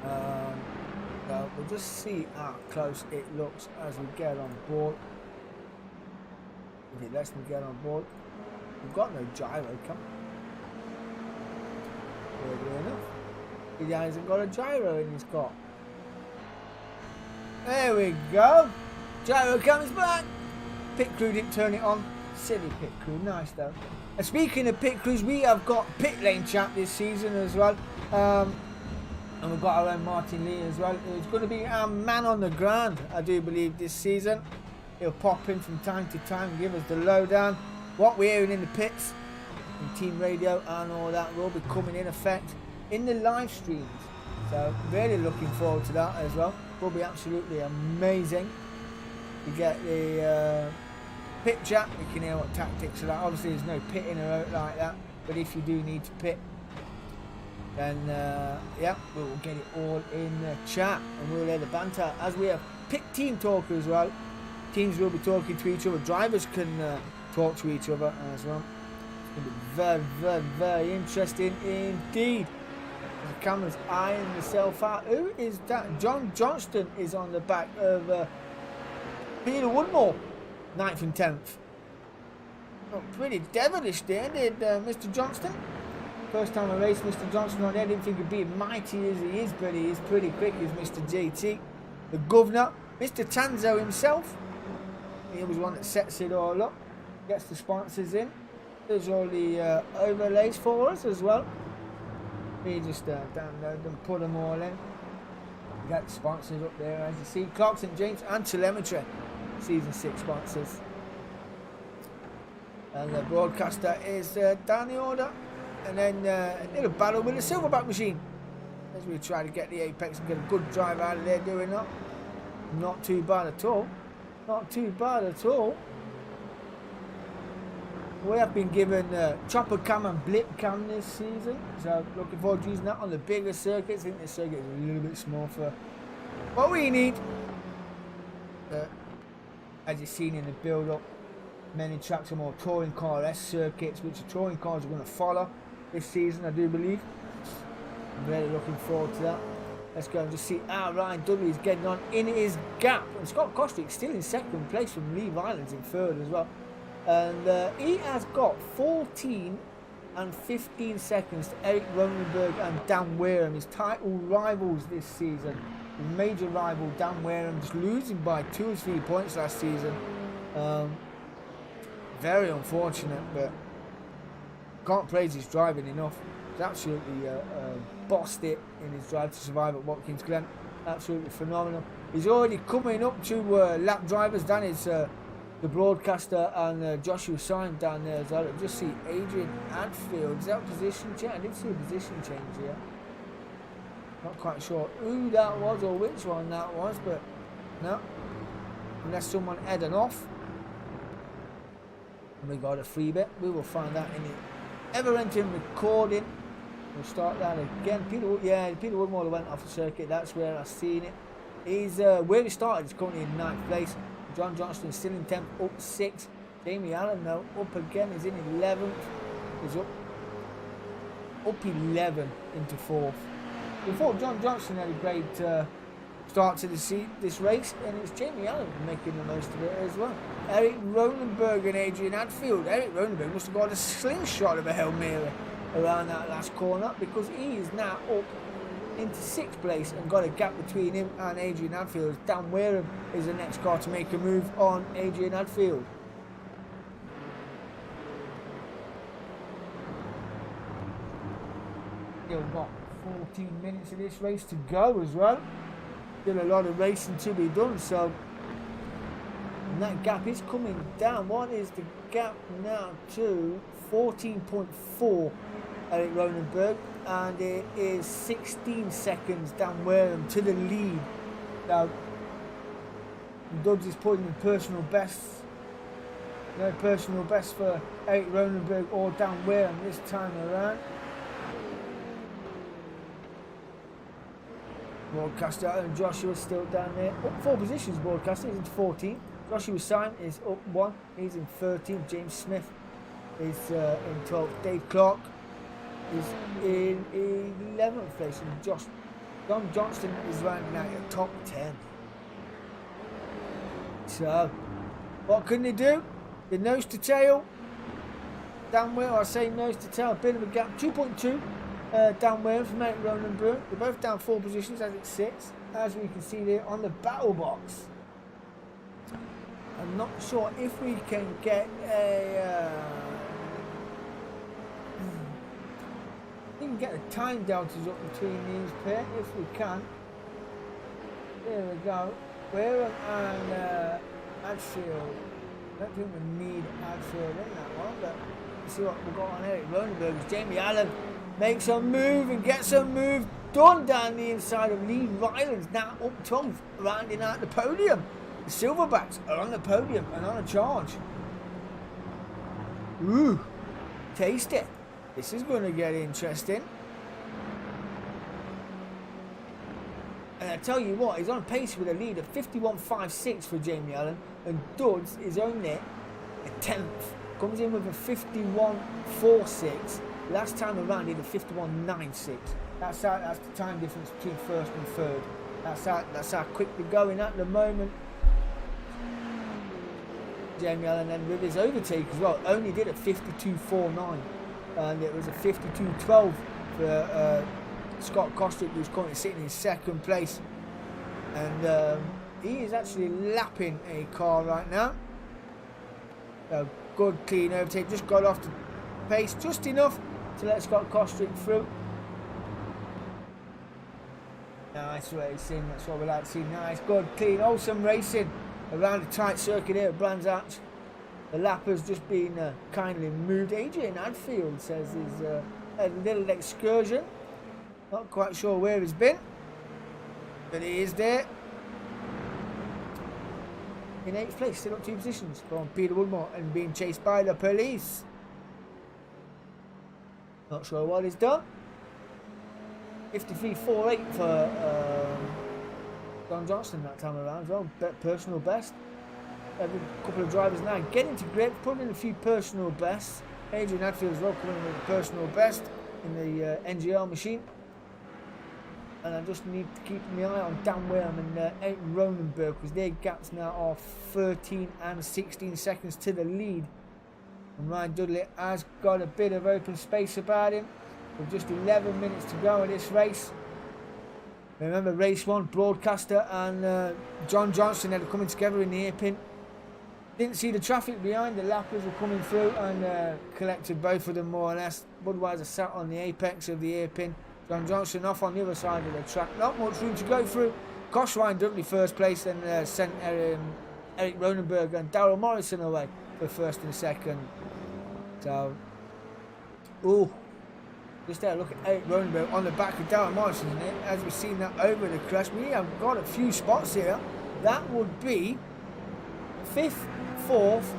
So we'll just see how close it looks as we get on board. If it lets me get on board. We've got no gyro cam. Weirdly enough. He hasn't got a gyro in his car. There we go. Gyro cam is back. Pit crew didn't turn it on. Silly pit crew. Nice though. And speaking of pit crews, we have got pit lane chat this season as well. And we've got our own Martin Lee as well. It's going to be our man on the ground, I do believe, this season. He'll pop in from time to time and give us the lowdown. What we're hearing in the pits, in team radio and all that will be coming in effect in the live streams. So really looking forward to that as well. Will be absolutely amazing. You get the pit chat, you can hear what tactics are like. Obviously there's no pitting or out like that, but if you do need to pit, then yeah, we will get it all in the chat and we'll hear the banter as we have pit team talk as well. Teams will be talking to each other. Drivers can talk to each other as well. It's going to be very, very, very interesting indeed. The camera's eyeing herself out. Who is that? John Johnston is on the back of Peter Woodmore, 9th and 10th. Oh, pretty devilish there, did Mr. Johnston. First time I raced Mr. Johnston on there, I didn't think he'd be mighty as he is, but he is pretty quick as Mr. JT. The governor, Mr. Tanso himself. He was one that sets it all up, gets the sponsors in. There's all the overlays for us as well. We just download them, put them all in. We got the sponsors up there as you see. Clark St. James and Telemetry, Season 6 sponsors. And the broadcaster is down the order. And then a little battle with the Silverback machine as we try to get the apex and get a good drive out of there doing that. Not too bad at all. Not too bad at all. We have been given chopper cam and blip cam this season, so looking forward to using that on the bigger circuits. I think this circuit is a little bit small for what we need. As you've seen in the build-up, many tracks are more touring car-esque circuits, which the touring cars are going to follow this season, I do believe. I'm really looking forward to that. Let's go and just see how Ryan Dudley is getting on in his gap. And Scott Kostrick still in second place from Lee Rylands in third as well. And he has got 14 and 15 seconds to Eric Ronenberg and Dan Wareham, his title rivals this season. His major rival Dan Wareham just losing by 2 or 3 points last season. Very unfortunate, but can't praise his driving enough. He's absolutely bossed it in his drive to survive at Watkins Glen. Absolutely phenomenal. He's already coming up to lap drivers. Dan is the broadcaster and Joshua Syme down there as well. I just see Adrian Adfield. Is that position change? I didn't see a position change here. Not quite sure who that was or which one that was, but no. Unless someone heading off. And we got a free bit. We will find that in the ever-ending recording. We'll start that again. Peter Woodmore went off the circuit. That's where I've seen it. He's where he started. He's currently in 9th place. John Johnston still in 10th, up 6. Jamie Allen now up again. He's in 11th. He's up 11 into 4th. Before John Johnston had a great start to this race, and it's Jamie Allen making the most of it as well. Eric Ronenberg and Adrian Adfield. Eric Ronenberg must have got a slingshot of a Hail Mary around that last corner, because he is now up into 6th place and got a gap between him and Adrian Adfield. Dan Wareham is the next car to make a move on Adrian Adfield. Still got 14 minutes of this race to go as well. Still a lot of racing to be done, so and that gap is coming down. What is the gap now to 14.4 Eric Ronenberg, and it is 16 seconds Dan Wareham to the lead. Now Dubs is putting in personal bests No personal best for Eric Ronenberg or Dan Wareham this time around. Broadcaster and Joshua still down there. Up 4 positions, broadcaster. He's in 14th. Joshua Simon is up 1. He's in 13th. James Smith is in 12th. Dave Clark is in 11th place. And John Johnston is rounding out at top 10. So, what can they do? The nose to tail. Dan Wareham, I say nose to tail, a bit of a gap. 2.2. Dan Wareham from Eric Ronenberg. They're both down 4 positions as it sits. As we can see there on the battle box. I'm not sure if we can get a... we can get the time deltas up between these pair if we can. There we go. Wareham and Adfield. I don't think we need Adfield in that one, but let's see what we've got on Eric Ronenberg. Jamie Allen makes a move and gets a move done down the inside of Lee Rylands, now up 12th, rounding out the podium. The Silverbacks are on the podium and on a charge. Ooh, taste it. This is going to get interesting. And I tell you what, he's on pace with a lead of 51.56 for Jamie Allen, and Dodds is only a 10th. Comes in with a 51.46. Last time around he did a 51.96. That's the time difference between first and third. That's how quick they're going at the moment. Jamie Allen then with his overtake as well only did a 52.49, and it was a 52.12 for Scott Kostrick, who's currently sitting in second place, and he is actually lapping a car right now. A good clean overtake, just got off the pace just enough to let Scott Kostrick through. Nice racing, that's what we like to see. Nice, good, clean, wholesome racing around a tight circuit here at Brands Hatch. The lapper's just been kindly moved. Adrian Adfield says he's a little excursion. Not quite sure where he's been, but he is there. In 8th place, still up 2 positions from Peter Woodmore and being chased by the police. Not sure what he's done. 53.48 for Don Johnston that time around as well. Personal best. Every couple of drivers now getting to grip, putting in a few personal bests. Adrian Adfield as well coming in with a personal best in the NGR machine. And I just need to keep my eye on Dan Wareham and Eric Ronenberg, because their gaps now are 13 and 16 seconds to the lead. And Ryan Dudley has got a bit of open space about him with just 11 minutes to go in this race. Remember, race 1, Broadcaster and John Johnston had coming together in the hairpin. Didn't see the traffic behind, the lappers were coming through and collected both of them more or less. Budweiser sat on the apex of the hairpin. John Johnston off on the other side of the track. Not much room to go through. Cost Ryan Dudley first place, then sent Eric Ronenberg and Darryl Morrison away for first and second. So, ooh, just there, look at Eric Ronenberg on the back of Darryl Morrison, isn't it? As we've seen that over the crest. We have got a few spots here. That would be 5th, 4th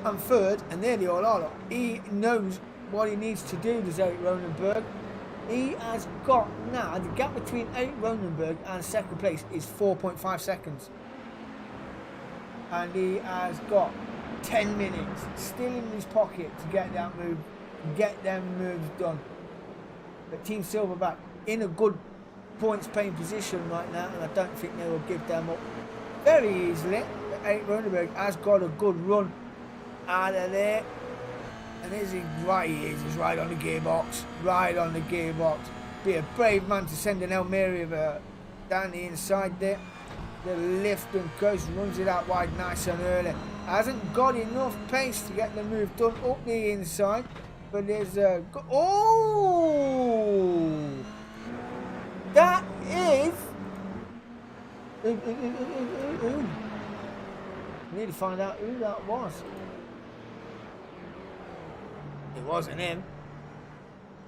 and 3rd, and there they all are. He knows what he needs to do, does Eric Ronenberg. He has got now, the gap between Eric Ronenberg and second place is 4.5 seconds. And he has got 10 minutes still in his pocket to get that move, get them moves done. But Team Silverback in a good points paying position right now, and I don't think they will give them up very easily. But Eric Ronenberg has got a good run out of there. And is he right? He is. He's right on the gearbox. Right on the gearbox. Be a brave man to send an Elmira down the inside there. The lift and coast runs it out wide nice and early. Hasn't got enough pace to get the move done up the inside. But there's a... Oh! That is... We need to find out who that was. It wasn't him.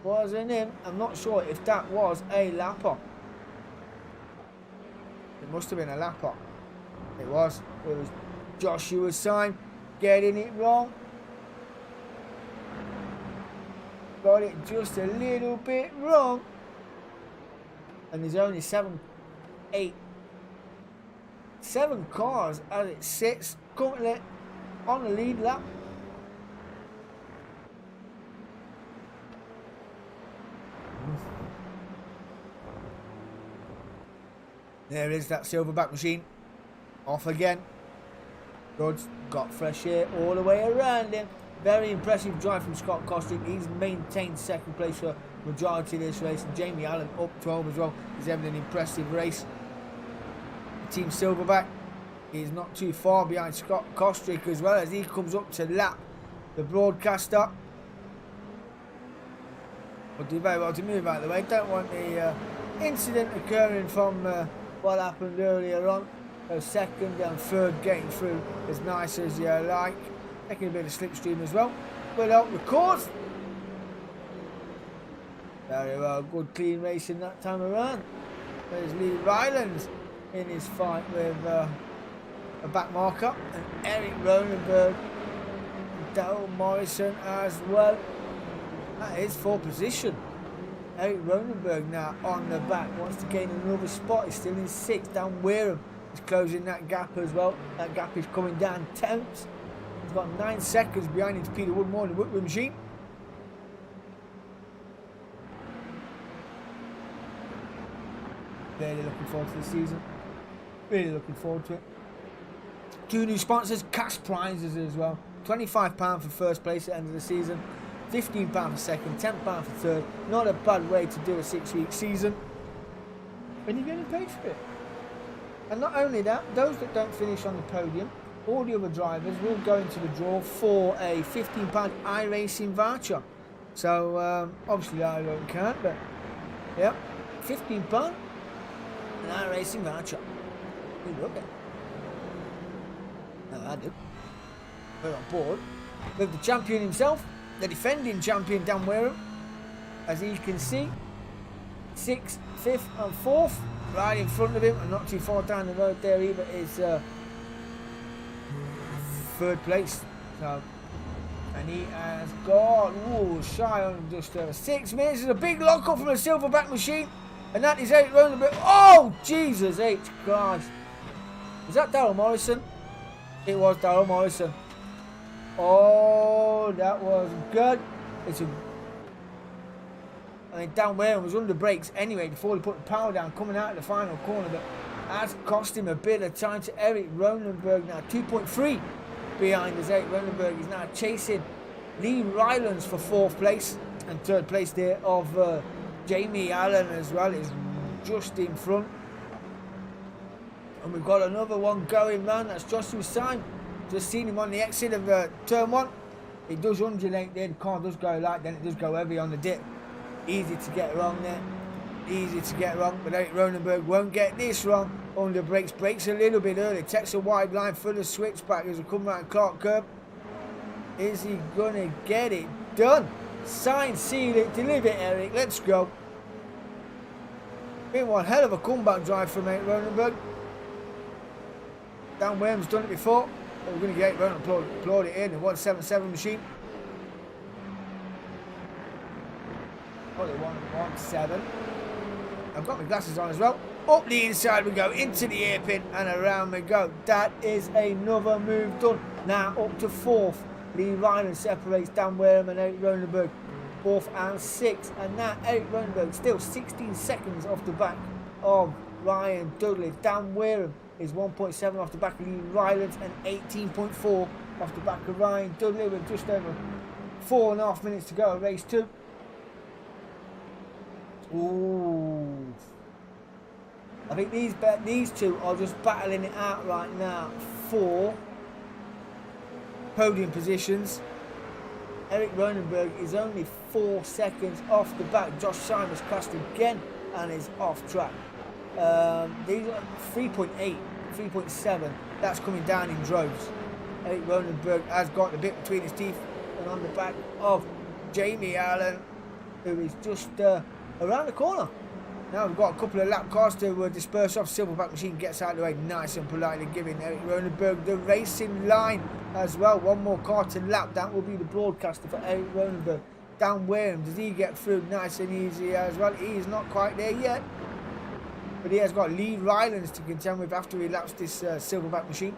Wasn't him. I'm not sure if that was a lapper. It must have been a lapper. It was. It was Joshua Syme. getting it wrong. Got it just a little bit wrong. And there's only 7 cars as it sits currently on the lead lap. There is that silverback machine. Off again. Good. Got fresh air all the way around him. Very impressive drive from Scott Costick. He's maintained second place for majority of this race. And Jamie Allen up 12 as well. He's having an impressive race. Team Silverback is not too far behind Scott Costick as well as he comes up to lap the broadcaster. Will do very well to move out of the way. Don't want the incident occurring from what happened earlier on. So second and third getting through as nice as you like. Taking a bit of slipstream as well. But out the course. Very well, good clean racing that time around. There's Lee Rylands in his fight with a back marker. And Eric Ronenberg and Daryl Morrison as well. That is for position. Eric Ronenberg now on the back. Wants to gain another spot. He's still in 6th. Dan Wareham is closing that gap as well. That gap is coming down 10th. He's got 9 seconds behind him to Peter Woodmore in the Whitworth machine. Really looking forward to the season. Really looking forward to it. 2 new sponsors, cash prizes as well. £25 for first place at the end of the season. £15 for second, £10 for third. Not a bad way to do a 6-week season. And you're getting paid for it. And not only that, those that don't finish on the podium, all the other drivers will go into the draw for a £15 iRacing voucher. So obviously I don't count, but yep, £15 an iRacing voucher. You look at it. No, I do. We're on board with the champion himself, the defending champion Dan Wareham, as you can see, 6th, 5th and 4th, right in front of him, and not too far down the road there either is 3rd place. So, and he has got shy on just 6 minutes. There's a big lock up from a silverback machine, and that is 8 round a bit. Oh Jesus H Christ! Was that Daryl Morrison? It was Daryl Morrison. Oh, that was good. I mean, Dan Wareham was under brakes anyway before he put the power down coming out of the final corner, but that's cost him a bit of time to Eric Ronenberg now. 2.3 behind as Eric Ronenberg is now chasing Lee Rylands for 4th place, and 3rd place there of Jamie Allen as well is just in front. And we've got another one going round. That's Joshua Syme. Just seen him on the exit of turn 1. It does undulate there. The car does go light, then it does go heavy on the dip. Easy to get wrong there. Easy to get wrong. But Eric Ronenberg won't get this wrong. Under brakes. Brakes a little bit early. Takes a wide line for the switchback as we come round Clark curb. Is he going to get it done? Sign, seal it, deliver it, Eric. Let's go. Been one hell of a comeback drive from Eric Ronenberg. Dan Wareham's done it before. But we're going to get it and applaud it in the 177 machine. Only 117. I've got my glasses on as well. Up the inside we go, into the hairpin, and around we go. That is another move done. Now up to 4th. Lee Ryland separates Dan Wareham and Eric Ronenberg. 4th and 6th. And now Eric Ronenberg still 16 seconds off the back of Ryan Dudley. Dan Wareham is 1.7 off the back of Lee Ryland and 18.4 off the back of Ryan Dudley with just over 4.5 minutes to go, race 2. Ooh. I think these two are just battling it out right now for podium positions. Eric Ronenberg is only 4 seconds off the back. Josh Syme's crashed again and is off track. These are 3.8, 3.7. That's coming down in droves. Eric Ronenberg has got the bit between his teeth and on the back of Jamie Allen, who is just around the corner. Now we've got a couple of lap cars to disperse off. Silverback Machine gets out of the way nice and politely, giving Eric Ronenberg the racing line as well. One more car to lap. That will be the broadcaster for Eric Ronenberg. Dan Wareham, does he get through nice and easy as well? He is not quite there yet. But he has got Lee Rylands to contend with after he laps this Silverback Machine.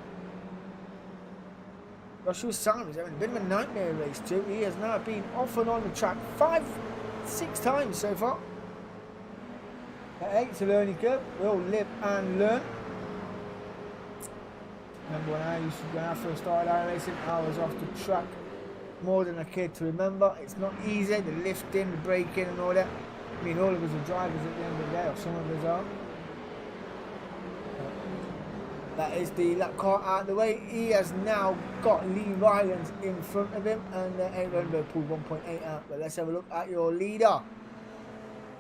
Joshua Simons having a bit of a nightmare race too. He has now been off and on the track 6 times so far. At 8 to learning curve, we'll live and learn. Remember when I used to, when I first started iRacing, I was off the track more than a kid to remember. It's not easy, the lifting, the braking and all that. I mean, all of us are drivers at the end of the day, or some of us are. That is the lap car out of the way. He has now got Lee Rylands in front of him, and Eric Ronenberg pulled 1.8 out. But let's have a look at your leader.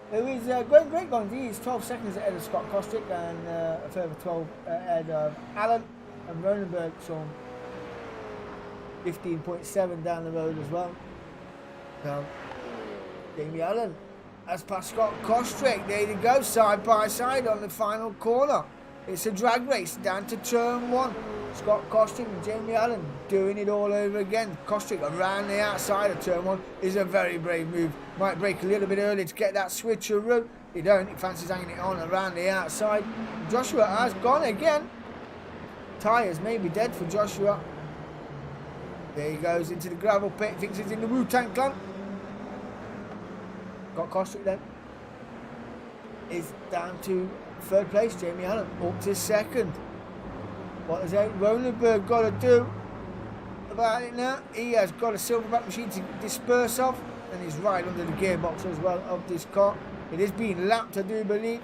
Who is Graham Greatguns. He is 12 seconds ahead of Scott Kostrick, and a further 12 ahead of Allen, and Ronenberg some 15.7 down the road as well. So Jamie Allen has passed Scott Kostrick. There they go, side by side on the final corner. It's a drag race down to turn 1. Scott Kostrick and Jamie Allen doing it all over again. Kostrick around the outside of turn 1 is a very brave move. Might break a little bit early to get that switcheroo. He don't. He fancies hanging it on around the outside. Joshua has gone again. Tyres may be dead for Joshua. There he goes into the gravel pit. Thinks he's in the Wu-Tang Clan. Got Kostrick then. Is down to 3rd place. Jamie Allen up to 2nd. What has Eric Ronenberg got to do about it now? He has got a Silverback Machine to disperse off, and he's right under the gearbox as well of this car. It is being lapped, I do believe.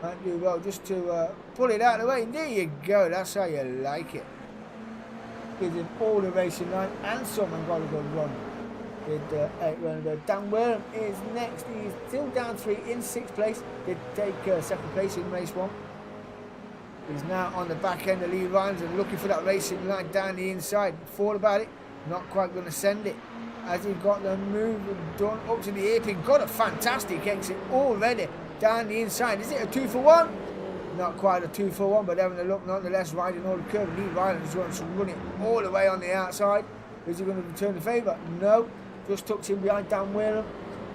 Might do well just to pull it out of the way. And there you go. That's how you like it. Gives him all the racing line and some, and got a good run with Eric Ronenberg. Dan Wareham is next. He's still down 3 in 6th place. Did take 2nd place in race 1. He's now on the back end of Lee Rylands and looking for that racing line down the inside. Thought about it, not quite going to send it. As he got the move done up to the apron, got a fantastic exit already down the inside. Is it a 2 for 1? Not quite a 2 for 1, but having a look nonetheless, riding all the curve. Lee Rylands wants to run it all the way on the outside. Is he going to return the favour? No. Just tucked in behind Dan Wareham.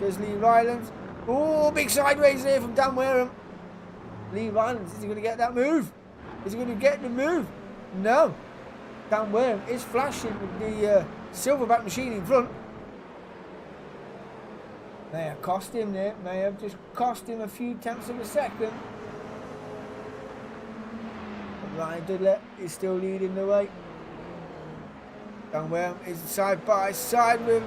There's Lee Rylands. Oh, big sideways there from Dan Wareham. Lee Rylands, is he going to get that move? Is he going to get the move? No. Dan Wareham is flashing with the Silverback Machine in front. May have cost him there. May have just cost him a few tenths of a second. But Ryan Dudley is still leading the way. Dan Wareham is side by side with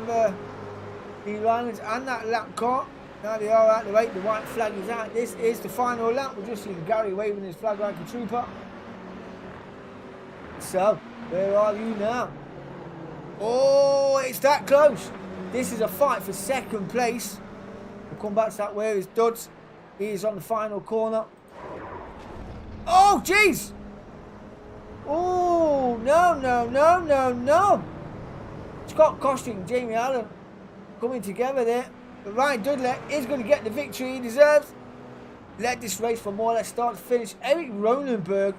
Lee Rylands and that lap car. Now they are out of the way. The white flag is out. This is the final lap. We've just seen Gary waving his flag like a trooper. So, where are you now? Oh, it's that close. This is a fight for 2nd place. We'll come back to that where is Duds. He is on the final corner. Oh, jeez. Oh, no. Scott Kostrick and Jamie Allen coming together there. But Ryan Dudley is going to get the victory he deserves. Led this race from more or less start to finish. Eric Ronenberg,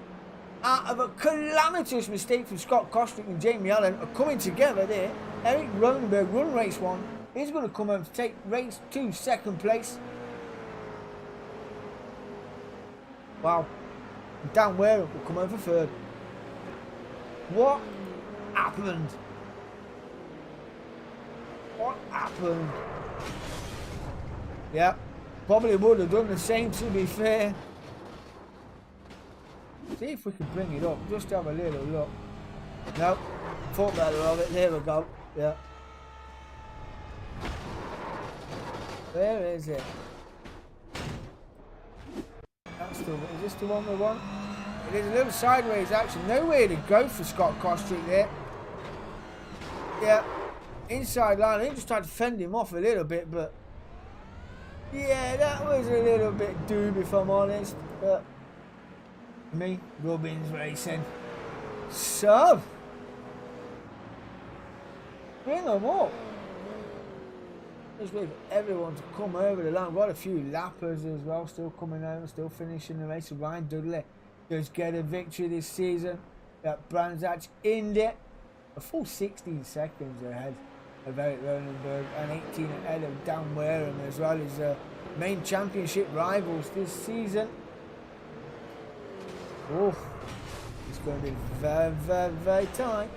out of a calamitous mistake from Scott Kostrick and Jamie Allen, are coming together there. Eric Ronenberg won race 1. He's going to come home to take race 2 2nd place. Wow. And Dan Wareham will come home for 3rd. What happened? What happened? Yeah, probably would have done the same, to be fair. See if we can bring it up. Just have a little look. No, thought better of it. There we go. Yeah. Where is it? That's the. Is this the one we want? It is a little sideways action. Nowhere to go for Scott Kostrick there. Yeah. Inside line. I think just tried to fend him off a little bit, but yeah, that was a little bit doob if I'm honest. But me, Robbins Racing. So bring them up. Just wait for everyone to come over the line. We've got a few lappers as well, still coming over, still finishing the race. Ryan Dudley does get a victory this season at Brands Hatch Indy. A full 16 seconds ahead of Eric Ronenberg and 18 ahead of Dan Wareham as well as main championship rivals this season. Oh, it's going to be very, very, very tight.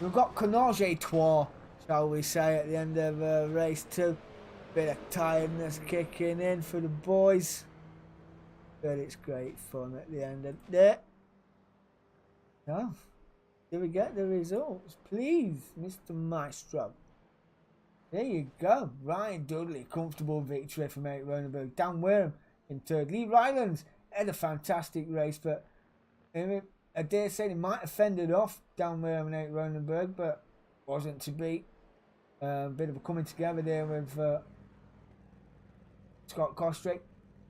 We've got Canage Trois, shall we say, at the end of race 2. Bit of tiredness kicking in for the boys, but it's great fun at the end of it. Now, do we get the results? Please, Mr. Maestro. There you go. Ryan Dudley, comfortable victory from Eric Ronenberg. Dan Wareham in 3rd. Lee Rylands had a fantastic race, but I dare say he might have fended off Dan Wareham and Eric Ronenberg, but wasn't to be. Bit of a coming together there with Scott Kostrick.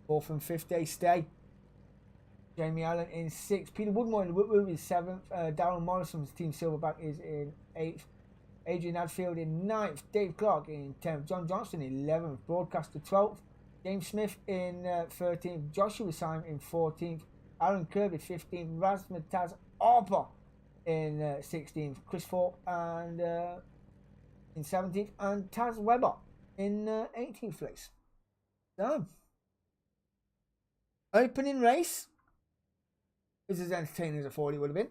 4th and 5th day stay. Jamie Allen in 6th. Peter Woodmore in the Whitworth is 7th. Darren Morrison's Team Silverback is in 8th. Adrian Hadfield in 9th. Dave Clark in 10th. John Johnston in 11th. Broadcaster 12th. James Smith in 13th. Joshua Simon in 14th. Aaron Kirby 15th. Razmataz Arpa in 16th. Chris Thorpe and in 17th. And Taz Weber in 18th place. So, opening race. This is as entertaining as I thought it would have been.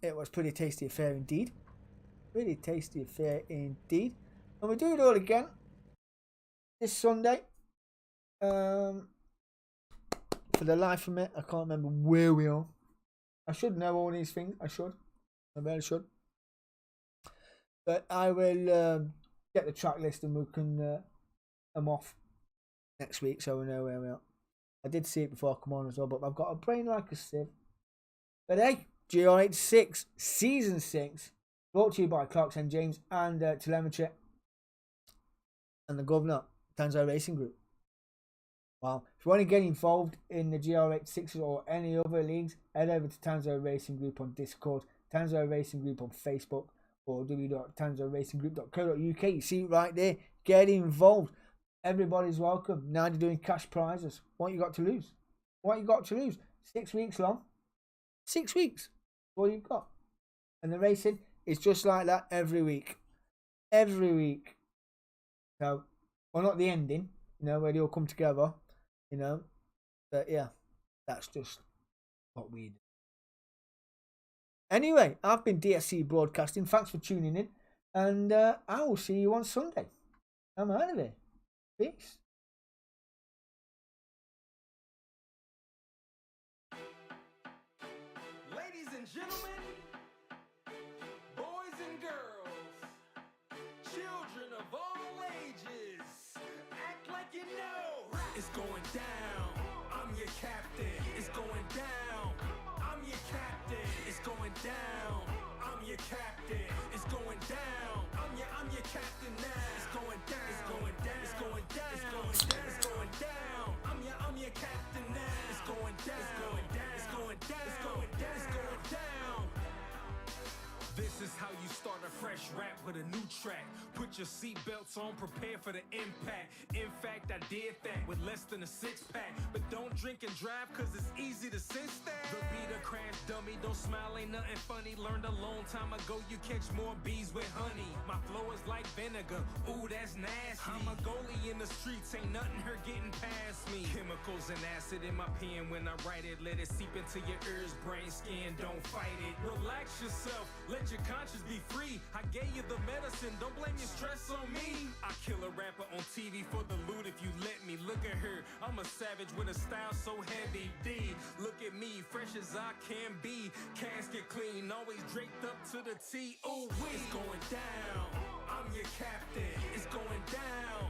It was pretty tasty affair indeed. Pretty tasty affair indeed. And we do it all again this Sunday. For the life of me, I can't remember where we are. I should know all these things. I really should. But I will get the track list and we can I'm off next week so we know where we are. I did see it before I come on as well, but I've got a brain like a sieve. But hey, GR86 Season 6, brought to you by Clark St. James and Telemetry and the Governor, Tanso Racing Group. Wow. If you want to get involved in the GR86 or any other leagues, head over to Tanso Racing Group on Discord, Tanso Racing Group on Facebook, or www.tansoracing.group.co.uk. You see it right there. Get involved. Everybody's welcome. Now they're doing cash prizes. What you got to lose? 6 weeks long. 6 weeks. All you've got. And the racing is just like that every week. Every week. So, well, not the ending, where they all come together, But yeah, that's just what we do. Anyway, I've been DSC Broadcasting. Thanks for tuning in. And I will see you on Sunday. I'm out of here. Peace. Ladies and gentlemen, boys and girls, children of all ages, act like you know. It's going down. I'm your captain. It's going down. I'm your captain. It's going down. I'm your captain. It's going down. I'm your captain now. It's going down. It's going down. It's going down. It's going down. It's going down. I'm your captain now. It's going down. It's going down. It's going down. It's going down. It's going down. This is how you start a fresh rap with a new track. Put your seatbelts on, prepare for the impact. In fact, I did that with less than a 6-pack. But don't drink and drive, cause it's easy to sense that. The beat a crash dummy, don't smile, ain't nothing funny. Learned a long time ago, you catch more bees with honey. My flow is like vinegar, ooh, that's nasty. I'm a goalie in the streets, ain't nothing her getting past me. Chemicals and acid in my pen when I write it. Let it seep into your ears, brain, skin, don't fight it. Relax yourself, let your conscience be free. I gave you the medicine, don't blame your stress on me. I kill a rapper on TV for the loot if you let me. Look at her, I'm a savage with a style so heavy. D, look at me, fresh as I can be. Casket clean, always draped up to the T. Oh, it's going down. I'm your captain. It's going down.